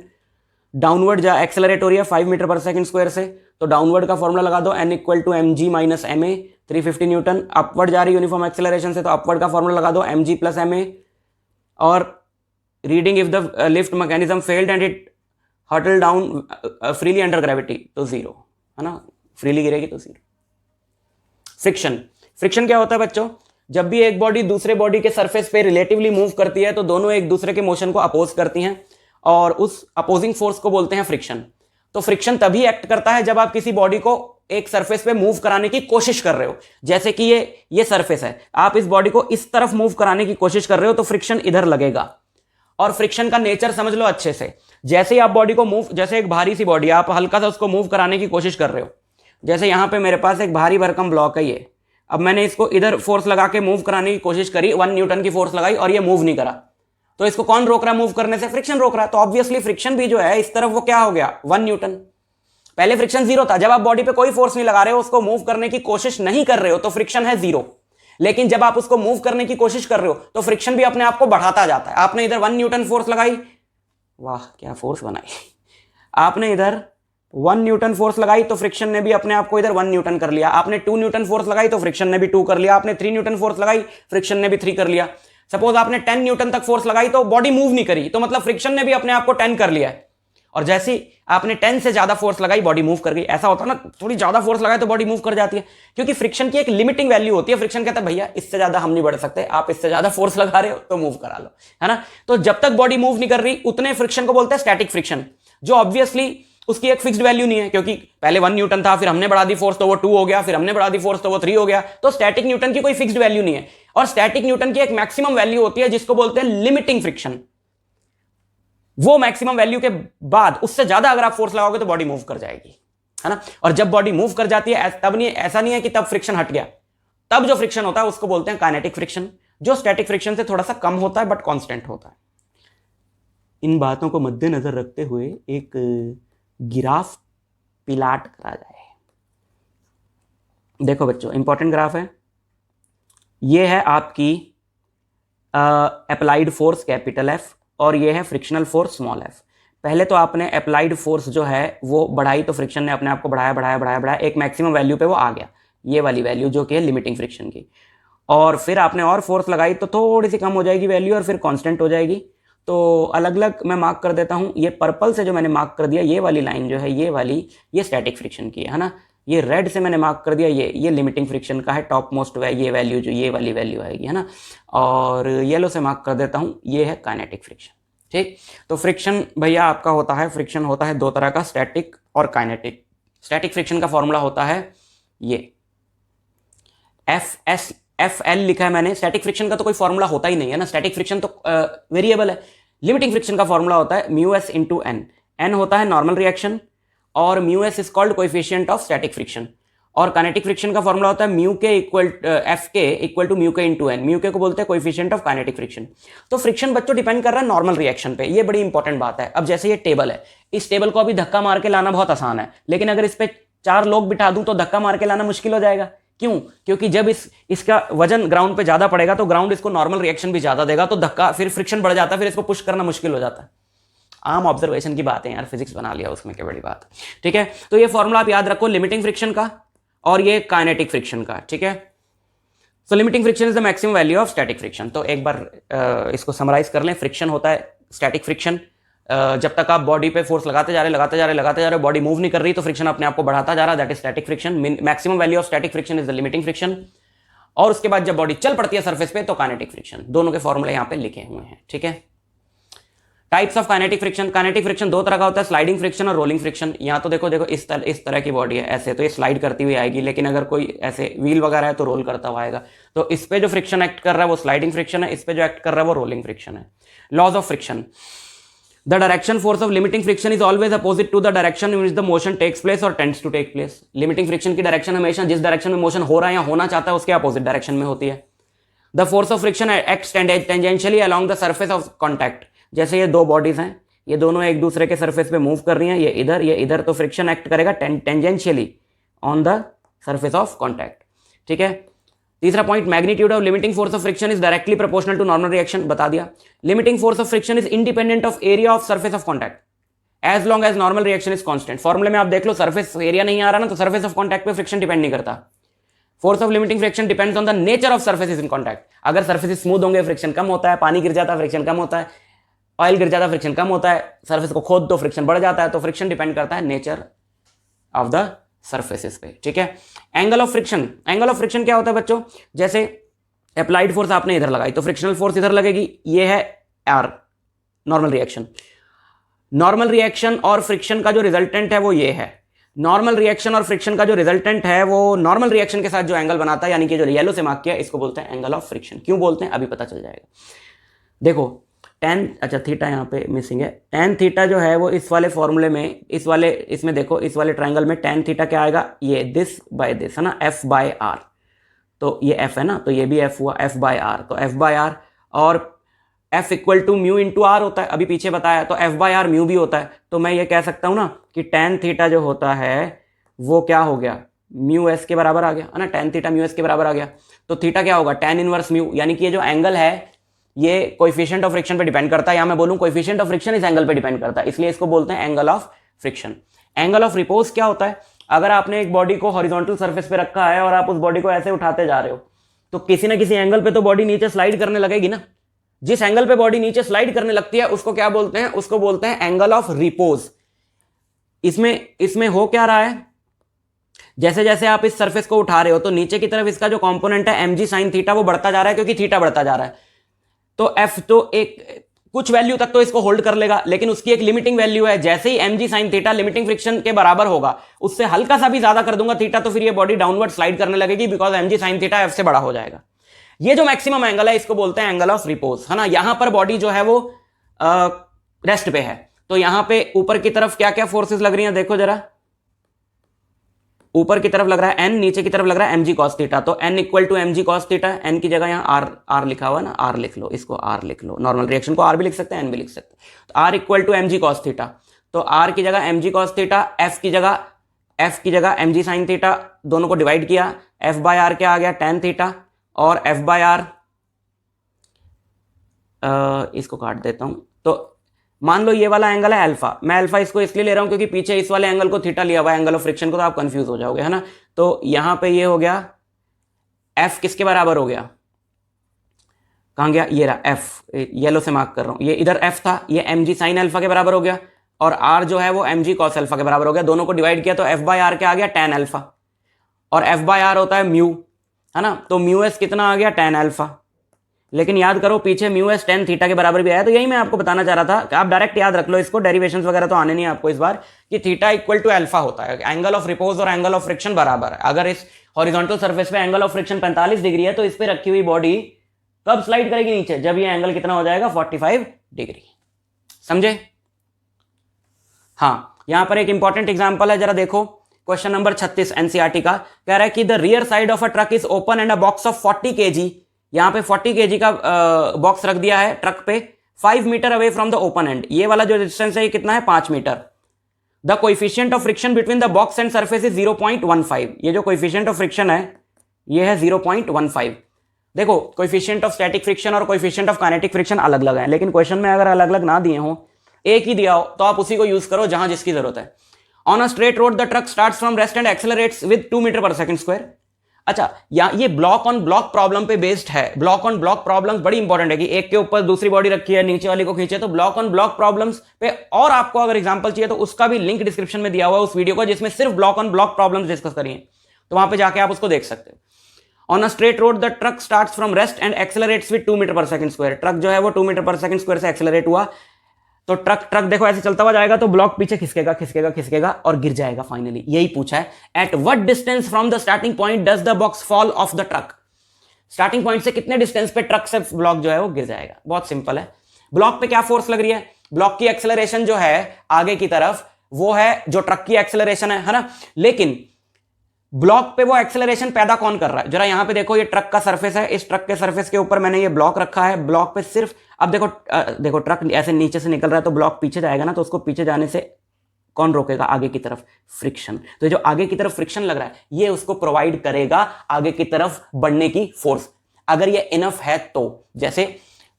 डाउनवर्ड जा एक्सेलरेट हो रही है 5 मीटर पर सेकंड स्क्वायर से, तो डाउनवर्ड का फॉर्मूला लगा दो, n equal to mg minus ma, 350 newton. Upward जा रही यूनिफॉर्म एक्सेलरेशन से, तो अपवर्ड का फॉर्मूला लगा दो, mg प्लस ma। और reading if the lift mechanism failed and it hurtle down freely under gravity, तो 0, है ना, फ्रीली गिरेगी तो 0। फ्रिक्शन क्या होता है बच्चों? जब भी एक बॉडी दूसरे बॉडी के सरफेस पे रिलेटिवली मूव करती है तो दोनों एक दूसरे के मोशन को अपोज करती हैं, और उस अपोजिंग फोर्स को बोलते हैं फ्रिक्शन। तो फ्रिक्शन तभी एक्ट करता है जब आप किसी बॉडी को एक सरफेस पे मूव कराने की कोशिश कर रहे हो। जैसे कि ये सरफेस है, आप इस बॉडी को इस तरफ मूव कराने की कोशिश कर रहे हो, तो फ्रिक्शन इधर लगेगा। और फ्रिक्शन का नेचर समझ लो अच्छे से। जैसे ही आप बॉडी को मूव, जैसे एक भारी सी बॉडी, आप हल्का सा उसको मूव कराने की कोशिश कर रहे हो, जैसे यहां पे मेरे पास एक भारी भरकम ब्लॉक है ये, अब मैंने इसको इधर फोर्स लगा के मूव कराने की कोशिश करी, 1 न्यूटन की फोर्स लगाई और ये मूव नहीं करा, तो इसको कौन रोक रहा है मूव करने से? फ्रिक्शन रोक रहा है। तो ऑब्वियसली फ्रिक्शन भी जो है इस तरफ वो क्या हो गया? 1 न्यूटन। पहले फ्रिक्शन 0 था, जब आप बॉडी पे कोई फोर्स नहीं लगा रहे हो, उसको मूव करने की कोशिश नहीं कर रहे हो, तो फ्रिक्शन है 0। लेकिन जब आप उसको मूव करने की कोशिश कर रहे हो तो फ्रिक्शन भी अपने आप को बढ़ाता जाता है। आपने इधर 1 न्यूटन फोर्स लगाई, वाह क्या फोर्स बनाई, आपने इधर 1 न्यूटन फोर्स लगाई तो फ्रिक्शन ने भी अपने आप को इधर 1 न्यूटन कर लिया। आपने 2 न्यूटन फोर्स लगाई तो फ्रिक्शन ने भी 2 कर लिया। आपने 3 न्यूटन फोर्स लगाई, फ्रिक्शन ने भी 3 कर लिया। सपोज आपने 10 न्यूटन तक फोर्स लगाई तो बॉडी मूव नहीं करी, तो मतलब फ्रिक्शन ने भी अपने आप को 10 कर लिया है। और जैसे ही आपने 10 से ज्यादा फोर्स लगाई, बॉडी मूव कर गई। ऐसा होता है ना, थोड़ी ज्यादा फोर्स लगाए तो बॉडी मूव कर जाती है, क्योंकि फ्रिक्शन की एक लिमिटिंग वैल्यू होती है। फ्रिक्शन कहता है भैया इससे ज्यादा हम नहीं बढ़ सकते, आप इससे ज्यादा फोर्स लगा रहे हो तो मूव करा लो, है ना। तो जब तक बॉडी मूव नहीं कर रही उतने फ्रिक्शन को बोलते हैं स्टैटिक फ्रिक्शन, जो ऑब्वियसली उसकी एक फिक्स्ड वैल्यू नहीं है, क्योंकि पहले 1 न्यूटन था, फिर हमने बढ़ा दी फोर्स तो वो 2 हो गया, फिर हमने बढ़ा दी फोर्स तो वो 3 हो गया। तो स्टैटिक न्यूटन की कोई फिक्स्ड वैल्यू नहीं है। और स्टैटिक न्यूटन की एक मैक्सिमम वैल्यू होती है जिसको बोलते हैं लिमिटिंग फ्रिक्शन। वो मैक्सिमम वैल्यू के बाद उससे ज्यादा अगर आप फोर्स लगाओगे तो बॉडी मूव कर जाएगी, है ना। और जब बॉडी मूव कर जाती है तब नहीं, ऐसा नहीं है कि तब फ्रिक्शन हट गया, तब जो फ्रिक्शन होता है उसको बोलते हैं काइनेटिक फ्रिक्शन, जो स्टैटिक फ्रिक्शन से थोड़ा सा कम होता है बट कांस्टेंट होता है। इन बातों को मद्देनजर रखते हुए एक ग्राफ प्लॉट करा जाए। देखो बच्चों, इंपॉर्टेंट ग्राफ है ये, है आपकी अप्लाइड फोर्स कैपिटल एफ और ये है फ्रिक्शनल फोर्स स्मॉल एफ। पहले तो आपने अप्लाइड फोर्स जो है वो बढ़ाई, तो फ्रिक्शन ने अपने आप को बढ़ाया, एक मैक्सिमम वैल्यू पे वो आ गया, ये वाली वैल्यू जो कि है लिमिटिंग फ्रिक्शन की। और फिर आपने और फोर्स लगाई तो थोड़ी सी कम हो जाएगी वैल्यू और फिर कांस्टेंट हो जाएगी। तो अलग अलग मैं मार्क कर देता हूँ। ये पर्पल से जो मैंने मार्क कर दिया, ये वाली लाइन जो है ये वाली, ये स्टैटिक फ्रिक्शन की है ना। ये रेड से मैंने मार्क कर दिया, ये लिमिटिंग फ्रिक्शन का है, टॉप मोस्ट ये वैल्यू जो ये वाली वैल्यू आएगी, है ना। और येलो से मार्क कर देता हूँ, ये है काइनेटिक फ्रिक्शन। ठीक, तो फ्रिक्शन भैया आपका होता है, फ्रिक्शन होता है दो तरह का, स्टैटिक और काइनेटिक। स्टैटिक फ्रिक्शन का फॉर्मूला होता है ये एफ एल लिखा है मैंने। स्टैटिक फ्रिक्शन का तो कोई फॉर्मूला होता ही नहीं है ना, स्टैटिक फ्रिक्शन तो वेरिएबल है। लिमिटिंग फ्रिक्शन का फॉर्मूला होता है mu S into N. N होता है नॉर्मल रिएक्शन और mu S is called coefficient of static friction. और काइनेटिक फ्रिक्शन का फॉर्मूला होता है mu K equal F K equal to mu K into N. Mu K को बोलते हैं कोएफिशिएंट ऑफ काइनेटिक फ्रिक्शन। तो फ्रिक्शन बच्चों डिपेंड कर रहा है नॉर्मल रिएक्शन पे, ये बड़ी इंपॉर्टेंट बात है। अब जैसे ये टेबल है, इस टेबल को अभी धक्का मार के लाना बहुत आसान है, लेकिन अगर इस पे 4 लोग बिठा दूं तो धक्का मार के लाना मुश्किल हो जाएगा। क्यों? क्योंकि जब इसका वजन ग्राउंड पे ज्यादा पड़ेगा तो ग्राउंड इसको नॉर्मल रिएक्शन भी ज्यादा देगा, तो धक्का, फिर फ्रिक्शन बढ़ जाता है, फिर इसको पुश करना मुश्किल हो जाता है। आम ऑब्जर्वेशन की बात है यार, फिजिक्स बना लिया उसमें, क्या बड़ी बात। ठीक है, तो ये फॉर्मूला आप याद रखो लिमिटिंग फ्रिक्शन का और ये काइनेटिक फ्रिक्शन का। ठीक है, so limiting friction is the maximum value of static friction. तो एक बार इसको समराइज कर लें। फ्रिक्शन होता है स्टैटिक फ्रिक्शन, जब तक आप बॉडी पे फोर्स लगाते जा रहे बॉडी मूव नहीं कर रही तो फ्रिक्शन अपने आप को बढ़ाता जा रहा, that is static friction. Maximum value of static friction is the limiting friction. और उसके बाद जब बॉडी चल पड़ती है सरफेस पे तो काइनेटिक फ्रिक्शन। दोनों के फॉर्मूले यहां पे लिखे हुए हैं। ठीक है, types of kinetic friction. Kinetic friction दो तरह का होता है, स्लाइडिंग फ्रिक्शन और रोलिंग फ्रिक्शन। यहां तो देखो इस तरह की बॉडी है ऐसे, तो ये स्लाइड करती हुई आएगी, लेकिन अगर कोई ऐसे व्हील वगैरह है तो रोल करता हुआ आएगा। तो इस पे जो फ्रिक्शन एक्ट कर रहा है वो स्लाइडिंग फ्रिक्शन है, इस पे जो एक्ट कर रहा है वो रोलिंग फ्रिक्शन है। Laws of friction. The direction force of limiting friction is always opposite to the direction in which the motion takes place or tends to take place. Limiting friction की direction हमेशा जिस direction में motion हो रहा है या होना चाहता है उसके अपोजिट डायरेक्शन में होती है। The force of friction acts tangentially along the surface of contact. जैसे ये दो बॉडीज हैं, ये दोनों एक दूसरे के सरफेस पे मूव कर रही हैं, ये इधर, तो फ्रिक्शन एक्ट करेगा tangentially on the surface of contact. ठीक है, तीसरा point, magnitude of limiting force of friction is directly proportional to normal reaction. बता दिया। Limiting force of friction is independent of area of surface of contact as long as normal reaction is constant. फॉर्मूले में आप देख लो, surface area नहीं आ रहा ना, तो सरफेस ऑफ कॉन्टैक्ट पे फ्रिक्शन डिपेंड नहीं करता। Force of limiting friction depends on the nature of surfaces in contact. अगर सरफेस स्मूथ होंगे फ्रिक्शन कम होता है, पानी गिर जाता है फ्रिक्शन कम होता है, ऑयल गिर जाता है फ्रिक्शन कम होता है, सरफेस को खोद दो फ्रिक्शन बढ़ जाता है। तो फ्रिक्शन डिपेंड करता है नेचर ऑफ द सरफेसेस पे। ठीक है, angle of friction. Angle of friction क्या होता है बच्चों? जैसे अप्लाइड फोर्स आपने इधर लगाई तो फ्रिक्शनल फोर्स इधर लगेगी, ये है R, normal reaction. Normal reaction और फ्रिक्शन का जो रिजल्टेंट है वो ये है। नॉर्मल रिएक्शन और फ्रिक्शन का जो रिजल्टेंट है वो नॉर्मल रिएक्शन के साथ जो एंगल बनाता है, यानी कि जो येलो से मार्क किया, इसको बोलते हैं एंगल ऑफ फ्रिक्शन। क्यों बोलते हैं अभी पता चल जाएगा। देखो टेन, अच्छा थीटा यहाँ पे मिसिंग है। टेन थीटा जो है वो इस वाले फॉर्मूले में, इसमें देखो, इस वाले ट्राइंगल में टेन थीटा क्या आएगा, ये दिस बाय दिस है ना, एफ बाय आर। तो ये एफ है ना, तो ये भी एफ हुआ, एफ बाय आर। तो एफ बाय आर और F equal to mu into R होता है, अभी पीछे बताया, तो एफ बाय आर म्यू भी होता है। तो मैं ये कह सकता हूँ ना कि टेन थीटा जो होता है वो क्या हो गया, म्यू एस के बराबर आ गया, है ना। टेन थीटा म्यू एस के बराबर आ गया, तो थीटा क्या होगा, टेन इनवर्स म्यू। यानी कि ये जो एंगल है ये कोएफिशिएंट ऑफ फ्रिक्शन पे डिपेंड करता है, या मैं बोलूं कोएफिशिएंट ऑफ फ्रिक्शन इस एंगल पे डिपेंड करता है, इसलिए इसको बोलते हैं angle of friction. Angle of repose क्या होता है? अगर आपने एक बॉडी को हॉरिजॉन्टल सरफेस पे रखा है और आप उस बॉडी को ऐसे उठाते जा रहे हो, तो किसी ना किसी एंगल पे तो बॉडी नीचे स्लाइड करने लगेगी ना। जिस एंगल पे बॉडी नीचे स्लाइड करने लगती है उसको क्या बोलते हैं? उसको बोलते हैं एंगल ऑफ रिपोज। इसमें हो क्या रहा है, जैसे जैसे आप इस सरफेस को उठा रहे हो तो नीचे की तरफ इसका जो कंपोनेंट है mg sin थीटा वो बढ़ता जा रहा है, क्योंकि थीटा बढ़ता जा रहा है। तो f तो एक कुछ वैल्यू तक तो इसको होल्ड कर लेगा, लेकिन उसकी एक लिमिटिंग वैल्यू है। जैसे ही mg sin theta limiting friction के बराबर होगा, उससे हल्का सा भी ज्यादा कर दूंगा थीटा, तो फिर ये बॉडी डाउनवर्ड स्लाइड करने लगेगी, because mg sin theta f से बड़ा हो जाएगा। ये जो मैक्सिमम एंगल है इसको बोलते हैं एंगल ऑफ रिपोज, है ना। यहां पर बॉडी जो है वो रेस्ट पे है, तो यहां पे ऊपर की तरफ क्या क्या फोर्सेस लग रही हैं देखो जरा। ऊपर की तरफ लग रहा है n, नीचे की तरफ लग रहा है mg cos थीटा। तो n equal to mg cos theta, n की जगह यहाँ r लिखा हुआ है ना, r लिख लो, इसको r लिख लो। नॉर्मल रिएक्शन को r भी लिख सकते हैं, n भी लिख सकते हैं। तो r equal to mg cos theta, तो r की जगह mg cos थीटा, f की जगह mg sin थीटा, दोनों को डिवाइड किया, f बाय आर क्या आ गया, tan थीटा, और f बाय आर इसको काट देता हूं। तो मान लो ये वाला एंगल है अल्फा, मैं अल्फा इसको इसलिए ले रहा हूं क्योंकि पीछे इस वाले एंगल को थीटा लिया हुआ है, एंगल ऑफ फ्रिक्शन को, तो आप कंफ्यूज हो जाओगे, है ना। तो यहां पे ये हो गया, f किसके बराबर हो गया, कहाँ गया, ये रहा एफ, येलो से मार्क कर रहा हूँ, ये इधर एफ था, ये एम जी साइन अल्फा के बराबर हो गया, और आर जो है वो एम जी कॉस अल्फा के बराबर हो गया। दोनों को डिवाइड किया तो एफ बाय आर क्या आ गया, टेन अल्फा, और एफ बाय आर होता है म्यू, है ना, तो म्यू एस कितना आ गया, टेन अल्फा। लेकिन याद करो पीछे म्यू एस टेन थीटा के बराबर भी आया, तो यही मैं आपको बताना चाह रहा था कि आप डायरेक्ट याद रख लो इसको, डेरिवेशंस वगैरह तो आने नहीं आपको इस बार, कि थीटा इक्वल टू अल्फा होता है, एंगल ऑफ रिपोज और एंगल ऑफ फ्रिक्शन बराबर है। अगर इस हॉरिजॉन्टल सरफेस पे एंगल ऑफ फ्रिक्शन 45 डिग्री है तो इस पे रखी हुई बॉडी कब स्लाइड करेगी नीचे, जब ये एंगल कितना हो जाएगा, 45 डिग्री। समझे? हाँ, यहां पर एक इंपॉर्टेंट एग्जांपल है, जरा देखो क्वेश्चन नंबर 36 एनसीईआरटी का, कह रहा है कि the rear side of a truck is open and a box of 40 kg, यहां पे 40 kg का बॉक्स रख दिया है ट्रक पे, 5 metre away from the open end, ये वाला जो डिस्टेंस है ये कितना है, 5 metre. The coefficient of friction between the box and surface is 0.15, ये जो कोएफिशिएंट ऑफ फ्रिक्शन है ये है 0.15। देखो कोएफिशिएंट ऑफ स्टैटिक फ्रिक्शन और कोएफिशिएंट ऑफ काइनेटिक फ्रिक्शन अलग अलग है, लेकिन क्वेश्चन में अगर अलग अलग ना दिए हो, एक ही दिया हो, तो आप उसी को यूज करो जहां जिसकी जरूरत है। On a straight road the truck starts from rest and accelerates with 2 metre per second square. अच्छा, ये ब्लॉक ऑन ब्लॉक प्रॉब्लम पे बेस्ड है। ब्लॉक ऑन ब्लॉक प्रॉब्लम्स बड़ी इंपॉर्टेंट है, कि एक के ऊपर दूसरी बॉडी रखी है, नीचे वाली को खींचे, तो ब्लॉक ऑन ब्लॉक प्रॉब्लम्स पे, और आपको अगर एग्जांपल चाहिए तो उसका भी लिंक डिस्क्रिप्शन में दिया हुआ है उस वीडियो का, जिसमें सिर्फ block on block problems discuss करी है, तो वहां पे जाके आप उसको देख सकते हो। On a straight road the truck starts from rest and accelerates with 2 metre per second square, truck जो है वो 2 मीटर पर सेकंड स्क्वायर से एक्सेलरेट हुआ, तो ट्रक देखो ऐसे चलता हुआ जाएगा, तो ब्लॉक पीछे खिसकेगा खिसकेगा खिसकेगा और गिर जाएगा फाइनली। यही पूछा है, at what distance from the starting point does the box fall of the truck, starting point से कितने डिस्टेंस पे ट्रक से ब्लॉक जो है वो गिर जाएगा। बहुत सिंपल है, ब्लॉक पे क्या फोर्स लग रही है, ब्लॉक की एक्सेलरेशन जो है आगे की तरफ वो है जो ट्रक की एक्सेलरेशन है ना, लेकिन ब्लॉक पे वो एक्सेलरेशन पैदा कौन कर रहा है, जरा यहां पे देखो, ये ट्रक का सरफेस है, इस ट्रक के सरफेस के ऊपर मैंने ये ब्लॉक रखा है, ब्लॉक पे सिर्फ, अब देखो ट्रक ऐसे नीचे से निकल रहा है तो ब्लॉक पीछे जाएगा ना, तो उसको पीछे जाने से कौन रोकेगा, आगे की तरफ फ्रिक्शन। तो जो आगे की तरफ फ्रिक्शन लग रहा है ये उसको प्रोवाइड करेगा आगे की तरफ बढ़ने की फोर्स, अगर ये इनफ है तो। जैसे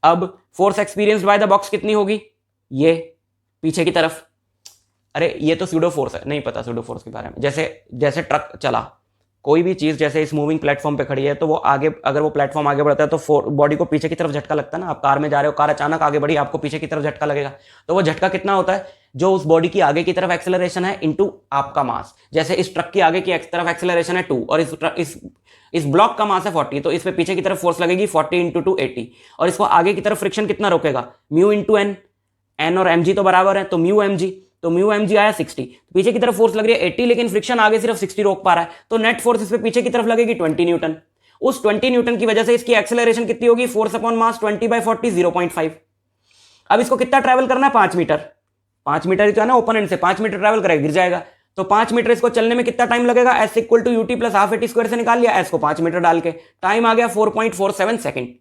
अब force experienced by the box कितनी होगी, ये पीछे की तरफ, अरे ये तो सूडो फोर्स है, नहीं पता सूडो फोर्स के बारे में। जैसे ट्रक चला, कोई भी चीज जैसे इस मूविंग प्लेटफॉर्म पे खड़ी है, तो वो आगे, अगर वो प्लेटफॉर्म आगे बढ़ता है तो बॉडी को पीछे की तरफ झटका लगता है ना। आप कार में जा रहे हो, कार अचानक आगे बढ़ी, आपको पीछे की तरफ झटका लगेगा, तो वो झटका कितना होता है, जो उस बॉडी की आगे की तरफ एक्सेलरेशन है इनटू आपका मास। जैसे इस ट्रक की आगे की तरफ एक्सेलरेशन है 2 और इस ब्लॉक का मास है 40, तो इस पे पीछे की तरफ फोर्स लगेगी 40 इंटू 2 80, और इसको आगे की तरफ फ्रिक्शन कितना रोकेगा, म्यू इंटू एन, एन और एम जी तो बराबर है, तो म्यू एम जी, तो म्यू एम जी आया 60, तो पीछे की तरफ फोर्स लग रही है 80, लेकिन फ्रिक्शन आगे सिर्फ 60 रोक पा रहा है, तो नेट फोर्स इस पे पीछे की तरफ लगेगी 20 न्यूटन। उस 20 न्यूटन की वजह से इसकी एक्सेलरेशन कितनी होगी, फोर्स अपॉन मास 20/40 0.5। अब इसको कितना ट्रैवल करना है, 5 मीटर, 5 मीटर ही तो है ना ओपन एंड से, 5 मीटर ट्रैवल करेगा, गिर जाएगा, तो 5 मीटर इसको चलने में कितना टाइम लगेगा, S equal to UT plus half AT square से निकाल लिया, एस को 5 मीटर डाल के, टाइम आ गया 4.47 सेकंड।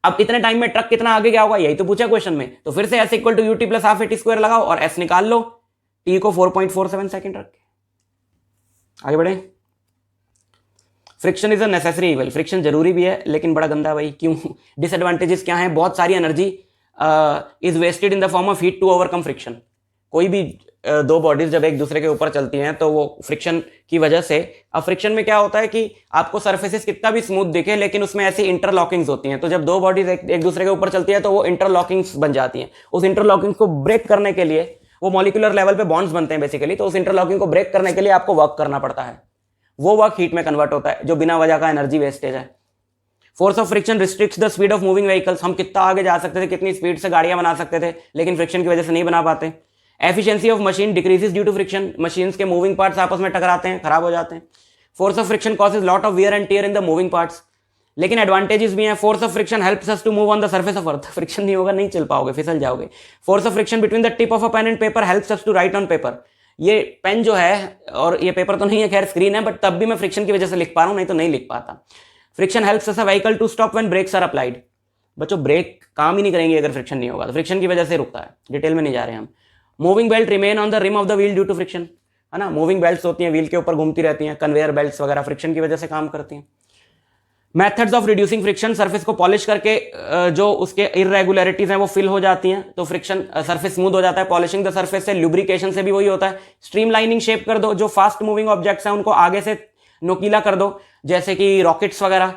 अब इतने टाइम में ट्रक कितना आगे क्या होगा, यही तो पूछा क्वेश्चन में, तो फिर से S equal to UT plus half AT square लगाओ और एस निकाल लो, टी को 4.47 सेकंड रख के आगे बढ़े। Friction is a necessary evil, friction जरूरी भी है लेकिन बड़ा गंदा भाई, क्यों, डिसएडवांटेजेस क्या हैं, बहुत सारी energy is wasted in the form of heat to overcome friction. कोई भी दो बॉडीज जब एक दूसरे के ऊपर चलती हैं तो वो फ्रिक्शन की वजह से, अब फ्रिक्शन में क्या होता है कि आपको सरफेसेस कितना भी स्मूथ दिखे लेकिन उसमें ऐसी इंटरलॉकिंग्स होती हैं, तो जब दो बॉडीज एक दूसरे के ऊपर चलती है तो वो इंटरलॉकिंग्स बन जाती हैं। उस इंटरलॉकिंग्स को ब्रेक करने के लिए, वो मॉलिक्यूलर लेवल पे बॉन्ड्स बनते हैं बेसिकली, तो उस इंटरलॉकिंग को ब्रेक करने के लिए आपको वर्क करना पड़ता है, वो वर्क हीट में कन्वर्ट होता है, जो बिना वजह का एनर्जी वेस्टेज है। Force of friction restricts the speed of moving vehicles, हम कितना आगे जा सकते थे, कितनी स्पीड से गाड़ियां बना सकते थे, लेकिन फ्रिक्शन की वजह से नहीं बना पाते। Efficiency of machine decreases due to friction, machines के मूविंग पार्ट्स आपस में टकराते हैं, खराब हो जाते हैं। Force of friction causes lot of wear and tear in the moving parts, लेकिन एडवांटेजेस भी हैं। Force of friction helps us to move on the surface of earth, friction नहीं होगा नहीं चल पाओगे, फिसल जाओगे। Force of friction between the tip of a pen and paper helps us to write on paper, ये पेन जो है और ये पेपर तो नहीं है, खैर स्क्रीन है, बट तब भी मैं फ्रिक्शन की वजह से लिख पा रहा हूं, नहीं तो नहीं लिख पाता। Friction helps us a vehicle to stop when brakes are applied, बच्चों ब्रेक काम ही नहीं करेंगे अगर फ्रिक्शन नहीं होगा, तो फ्रिक्शन की वजह से रुकता है, डिटेल में नहीं जा रहे हम। Moving belt remain on the rim of the wheel due to friction, है ना, मूविंग बेल्ट्स होती हैं व्हील के ऊपर घूमती रहती हैं, कन्वेयर बेल्ट्स वगैरह फ्रिक्शन की वजह से काम करती हैं। Methods of reducing friction, surface को पॉलिश करके जो उसके इरेगुलरिटीज हैं वो फिल हो जाती हैं, तो फ्रिक्शन सरफेस स्मूथ हो जाता है। पॉलिशिंग द सरफेस से, लुब्रिकेशन से भी वही होता है। स्ट्रीमलाइनिंग शेप कर दो, जो फास्ट मूविंग ऑब्जेक्ट्स हैं उनको आगे से नोकीला कर दो, जैसे कि रॉकेट्स वगैरह,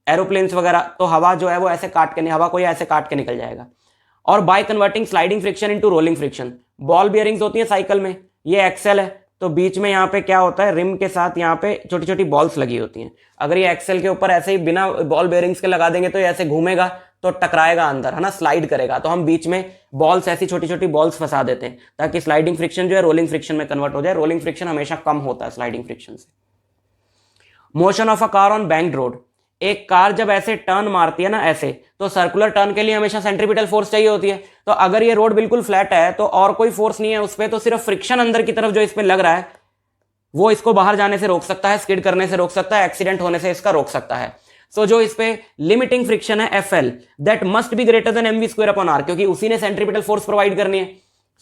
एरोप्लेन्स वगैरह, तो हवा जो है वो ऐसे काट के, हवा को ये ऐसे काट के निकल जाएगा। और by converting sliding friction into rolling friction, ball bearings होती है साइकिल में, ये एक्सेल है, तो बीच में यहाँ पे क्या होता है, रिम के साथ यहाँ पे छोटी छोटी बॉल्स लगी होती हैं। अगर ये एक्सेल के ऊपर ऐसे ही बिना बॉल बेयरिंग्स के लगा देंगे तो ये ऐसे घूमेगा तो टकराएगा अंदर, है ना, स्लाइड करेगा। तो हम बीच में बॉल्स, ऐसी छोटी छोटी बॉल्स फंसा देते हैं ताकि स्लाइडिंग फ्रिक्शन जो है रोलिंग फ्रिक्शन में कन्वर्ट हो जाए। रोलिंग फ्रिक्शन हमेशा कम होता है स्लाइडिंग फ्रिक्शन से। Motion of a car on banked road, एक कार जब ऐसे टर्न मारती है ना ऐसे, तो सर्कुलर टर्न के लिए हमेशा सेंट्रीपिटल फोर्स चाहिए होती है। तो अगर ये रोड बिल्कुल फ्लैट है तो और कोई फोर्स नहीं है उस पर, तो सिर्फ फ्रिक्शन अंदर की तरफ जो इस पर लग रहा है वो इसको बाहर जाने से रोक सकता है, स्किड करने से रोक सकता है, एक्सीडेंट होने से इसका रोक सकता है। सो जो इस पे लिमिटिंग फ्रिक्शन है FL, that must be greater than mv square upon R, क्योंकि उसी ने सेंट्रीपिटल फोर्स प्रोवाइड करनी है।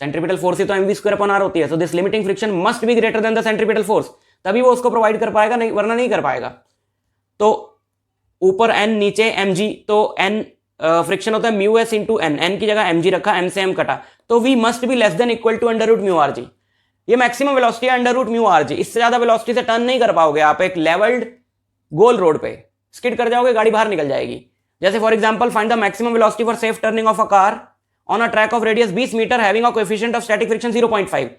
सेंट्रीपिटल फोर्स ही तो mv स्क्वायर अपॉन आर होती है। So this limiting friction must be greater then the centripetal force, तभी वो उसको प्रोवाइड कर पाएगा, नहीं वरना नहीं कर पाएगा। तो ऊपर n नीचे mg, तो n फ्रिक्शन होता है mu S into N, N की जगह mg रखा, m से m कटा, तो v must be less than equal to under root mu R G. ये मैक्सिमम वेलोसिटी है under root mu R G, इससे ज्यादा वेलोसिटी से टर्न नहीं कर पाओगे आप एक लेवल्ड गोल रोड पे, स्किड कर जाओगे, गाड़ी बाहर निकल जाएगी। जैसे for example find the maximum velocity for safe turning of a car on a track of radius 20 metre having a coefficient of static friction 0.5,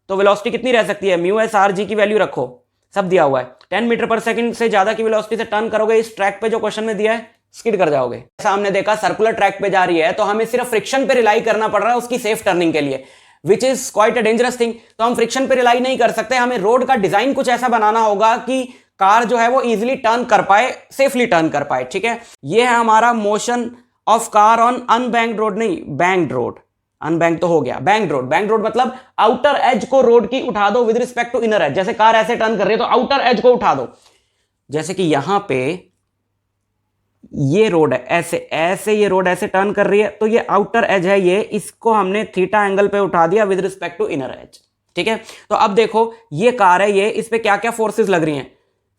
तो वेलोसिटी कितनी रह सकती है, म्यू एस आर जी की वैल्यू रखो, सब दिया हुआ है। 10 मीटर पर सेकंड से ज्यादा की वेलोसिटी से टर्न करोगे इस ट्रैक पे जो क्वेश्चन में दिया है, स्किड कर जाओगे। सामने देखा सर्कुलर ट्रैक पे जा रही है तो हमें सिर्फ फ्रिक्शन पे रिलाई करना पड़ रहा है उसकी सेफ टर्निंग के लिए, which is quite a dangerous thing. तो हम फ्रिक्शन पे रिलाई नहीं कर सकते, हमें रोड का डिजाइन कुछ ऐसा बनाना होगा कि कार जो है वो इजीली टर्न कर पाए, सेफली टर्न कर पाए, ठीक है। ये है हमारा motion of car on unbanked road, नहीं बैंक्ड रोड, अनबैंक तो हो गया, बैंक्ड रोड। बैंक्ड रोड मतलब आउटर एज को रोड की उठा दो with respect to inner edge, जैसे कार ऐसे टर्न कर रही है तो आउटर एज को उठा दो, जैसे कि यहां पे ये रोड है, ऐसे ऐसे ये रोड ऐसे टर्न कर रही है तो ये आउटर एज है, ये इसको हमने थीटा एंगल पे उठा दिया with respect to inner edge, ठीक है। तो अब देखो ये कार है, ये इस पे क्या क्या फोर्सेस लग रही हैं,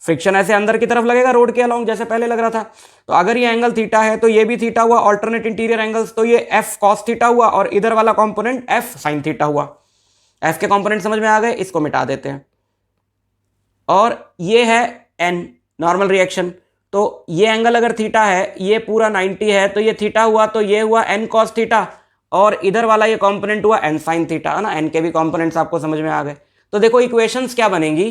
फ्रिक्शन ऐसे अंदर की तरफ लगेगा रोड के अलोंग जैसे पहले लग रहा था, तो अगर ये एंगल थीटा है तो ये भी थीटा हुआ, ऑल्टरनेट इंटीरियर एंगल्स, तो ये एफ कॉस थीटा हुआ और इधर वाला कंपोनेंट एफ साइन थीटा हुआ। एफ के कंपोनेंट समझ में आ गए, इसको मिटा देते हैं। और ये है एन नॉर्मल रिएक्शन, तो ये एंगल अगर थीटा है, ये पूरा 90 है, तो ये थीटा हुआ, तो ये हुआ एन कॉस थीटा, और इधर वाला ये कंपोनेंट हुआ एन साइन थीटा, है ना। एन के भी कंपोनेंट्स आपको समझ में आ गए। तो देखो इक्वेशंस क्या बनेंगी,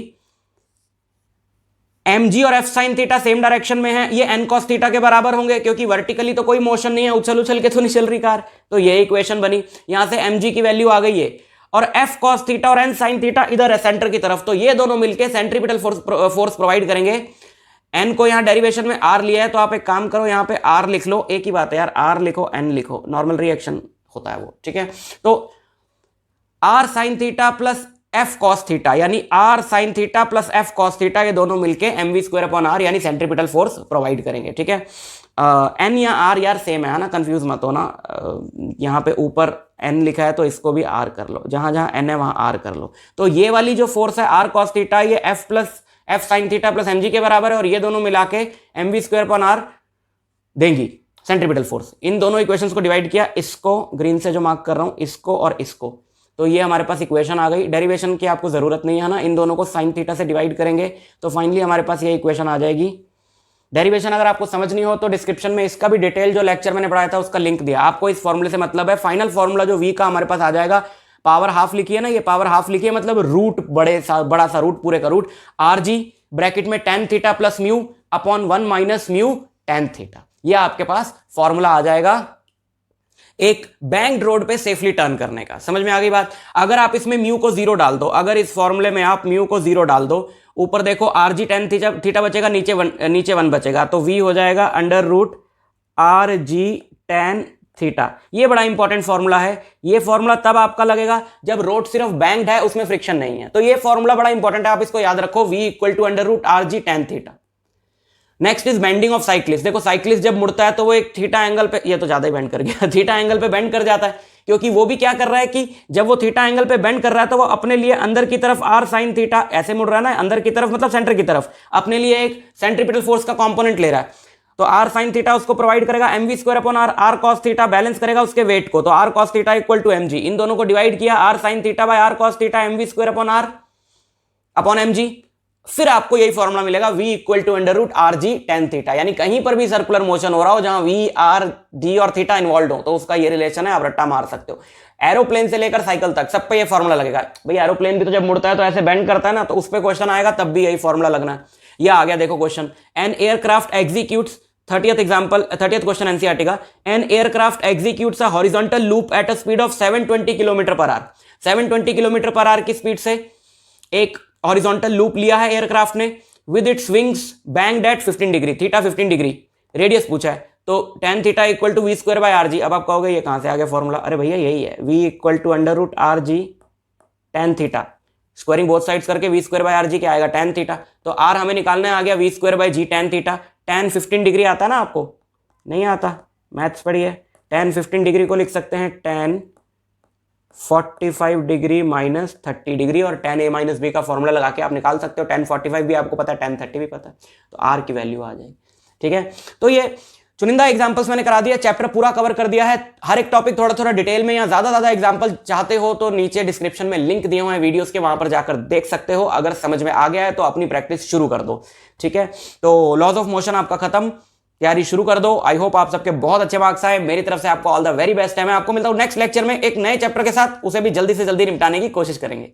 mg और f sine theta same direction में है, ये n cos थीटा के बराबर होंगे क्योंकि वर्टिकली तो कोई मोशन नहीं है, उछल उछल के तो नहीं चल रही कार, तो ये इक्वेशन बनी। यहां से mg की वैल्यू आ गई है और f cos थीटा और n साइन थीटा इधर है सेंटर की तरफ, तो ये दोनों मिलके सेंट्रीपिटल फोर्स प्रोवाइड करेंगे। n को यहां डेरिवेशन में r लिया है तो आप एक काम करो, यहां पे r लिख लो, एक ही बात है यार, r लिखो n लिखो, नॉर्मल रिएक्शन होता है वो, ठीक है। तो r sine theta plus F cos theta यानी R sine theta plus F cos theta, ये दोनों मिलके mv स्क्वायर अपॉन आर यानी सेंट्रीपिटल फोर्स प्रोवाइड करेंगे, ठीक है। एन या आर यार सेम है ना, कंफ्यूज मत हो ना। यहाँ पे ऊपर एन लिखा है तो इसको भी आर कर लो, जहां जहां एन है वहां आर कर लो। तो ये वाली जो फोर्स है आर कॉस थीटा, ये F plus F sine theta plus mg के बराबर है, और ये दोनों मिला के mv स्क्वायर अपॉन आर देंगी सेंट्रीपिटल फोर्स। इन दोनों इक्वेशंस को डिवाइड किया, इसको ग्रीन से जो मार्क कर रहा हूं, इसको और इसको, तो ये हमारे पास इक्वेशन आ गई। डेरिवेशन की आपको जरूरत नहीं है ना, इन दोनों को साइन थीटा से डिवाइड करेंगे तो फाइनली हमारे पास ये इक्वेशन आ जाएगी। डेरिवेशन अगर आपको समझ नहीं हो तो डिस्क्रिप्शन में इसका भी डिटेल जो लेक्चर मैंने पढ़ाया था उसका लिंक दिया, आपको इस फॉर्मूले से मतलब है। फाइनल फॉर्मूला जो v का हमारे पास आ जाएगा, पावर हाफ लिखिए ना, ये पावर हाफ लिखिए मतलब रूट, बड़ा सा रूट, पूरे का रूट, आर जी ब्रैकेट में tan theta plus mu upon 1 minus mu tan theta, ये आपके पास फॉर्मूला आ जाएगा एक बैंक्ड रोड पे सेफली टर्न करने का। समझ में आ गई बात। अगर आप इसमें म्यू को 0 डाल दो, अगर इस फॉर्मूले में आप म्यू को 0 डाल दो, ऊपर देखो आर जी टेन थीटा बचेगा, नीचे 1 बचेगा, तो v हो जाएगा under root R G tan theta. ये बड़ा इंपॉर्टेंट फॉर्मूला है। ये फॉर्मूला तब आपका लगेगा जब रोड सिर्फ बैंक्ड है, उसमें फ्रिक्शन नहीं है, तो ये फॉर्मूला बड़ा इंपॉर्टेंट है, आप इसको याद रखो, v equal to under root R G tan theta. Next is bending of cyclist. देखो साइक्लिस्ट जब मुड़ता है तो वो एक थीटा एंगल पे, ये तो ज्यादा ही बेंड कर गया, थीटा एंगल पे बेंड कर जाता है, क्योंकि वो भी क्या कर रहा है कि जब वो थीटा एंगल पे बेंड कर रहा है तो वो अपने लिए अंदर की तरफ आर साइन थीटा ऐसे मुड़ रहा है ना, अंदर की तरफ मतलब सेंटर की तरफ, अपने लिए एक सेंट्रीपिटल फोर्स का कंपोनेंट ले रहा है, तो आर साइन थीटा उसको प्रोवाइड करेगा, mv square upon R, R cos theta balance करेगा उसके वेट को, तो R cos theta equal to mg। इन दोनों को डिवाइड किया, R sine theta by R cos theta mv square upon R upon mg, फिर आपको यही फॉर्मूला मिलेगा v equal to under root R G tan theta. यानी कहीं पर भी सर्कुलर मोशन हो रहा हो जहां v r g और थीटा इन्वॉल्व हो तो उसका ये रिलेशन है, आप रट्टा मार सकते हो। एरोप्लेन से लेकर साइकिल तक सब पे ये फॉर्मूला लगेगा। भाई एरोप्लेन भी तो जब मुड़ता है तो ऐसे बेंड करता है ना, तो उस पर क्वेश्चन आएगा तब भी यही फॉर्मूला लगना है। यह आ गया देखो question, an aircraft executes 30th example 30th question NCERT का, an aircraft executes a horizontal loop at a speed of 720 kilometre per hour. 720 kilometre per hour की स्पीड से एक हॉरिजॉन्टल लूप लिया है एयरक्राफ्ट ने, with its wings banked at 15 degree, theta 15 degree, radius पूछा है, तो tan theta equal to V square by R G. अब आप कहोगे ये कहां से आ गया फॉर्मूला, अरे भैया यही है, v equal to under root R G tan theta, squaring both sides करके V square by R G क्या आएगा tan थीटा, तो r हमें निकालने आ गया V square by G tan theta. tan 15 degree आता है ना, आपको नहीं आता, मैथ्स पढ़िए। tan 15 डिग्री को लिख सकते हैं tan 45 डिग्री माइनस 30 डिग्री, और tan a माइनस बी का फॉर्मूला लगा के आप निकाल सकते हो। tan 45 भी आपको पता है, tan 30 भी पता है, तो r की वैल्यू आ जाएगी। ठीक है, तो ये चुनिंदा एग्जांपल्स मैंने करा दिया, चैप्टर पूरा कवर कर दिया है। हर एक टॉपिक थोड़ा थोड़ा डिटेल में या ज्यादा एग्जांपल चाहते हो तो नीचे डिस्क्रिप्शन में लिंक दिए हुए हैं वीडियोस के, वहां पर जाकर देख सकते हो। अगर समझ में आ गया है तो अपनी प्रैक्टिस शुरू कर दो। ठीक है, तो लॉज ऑफ मोशन आपका खत्म, तैयारी शुरू कर दो। आई होप आप सबके बहुत अच्छे मार्क्स आए। मेरी तरफ से आपको ऑल द वेरी बेस्ट है। मैं आपको मिलता हूं नेक्स्ट लेक्चर में एक नए चैप्टर के साथ, उसे भी जल्दी से जल्दी निपटाने की कोशिश करेंगे।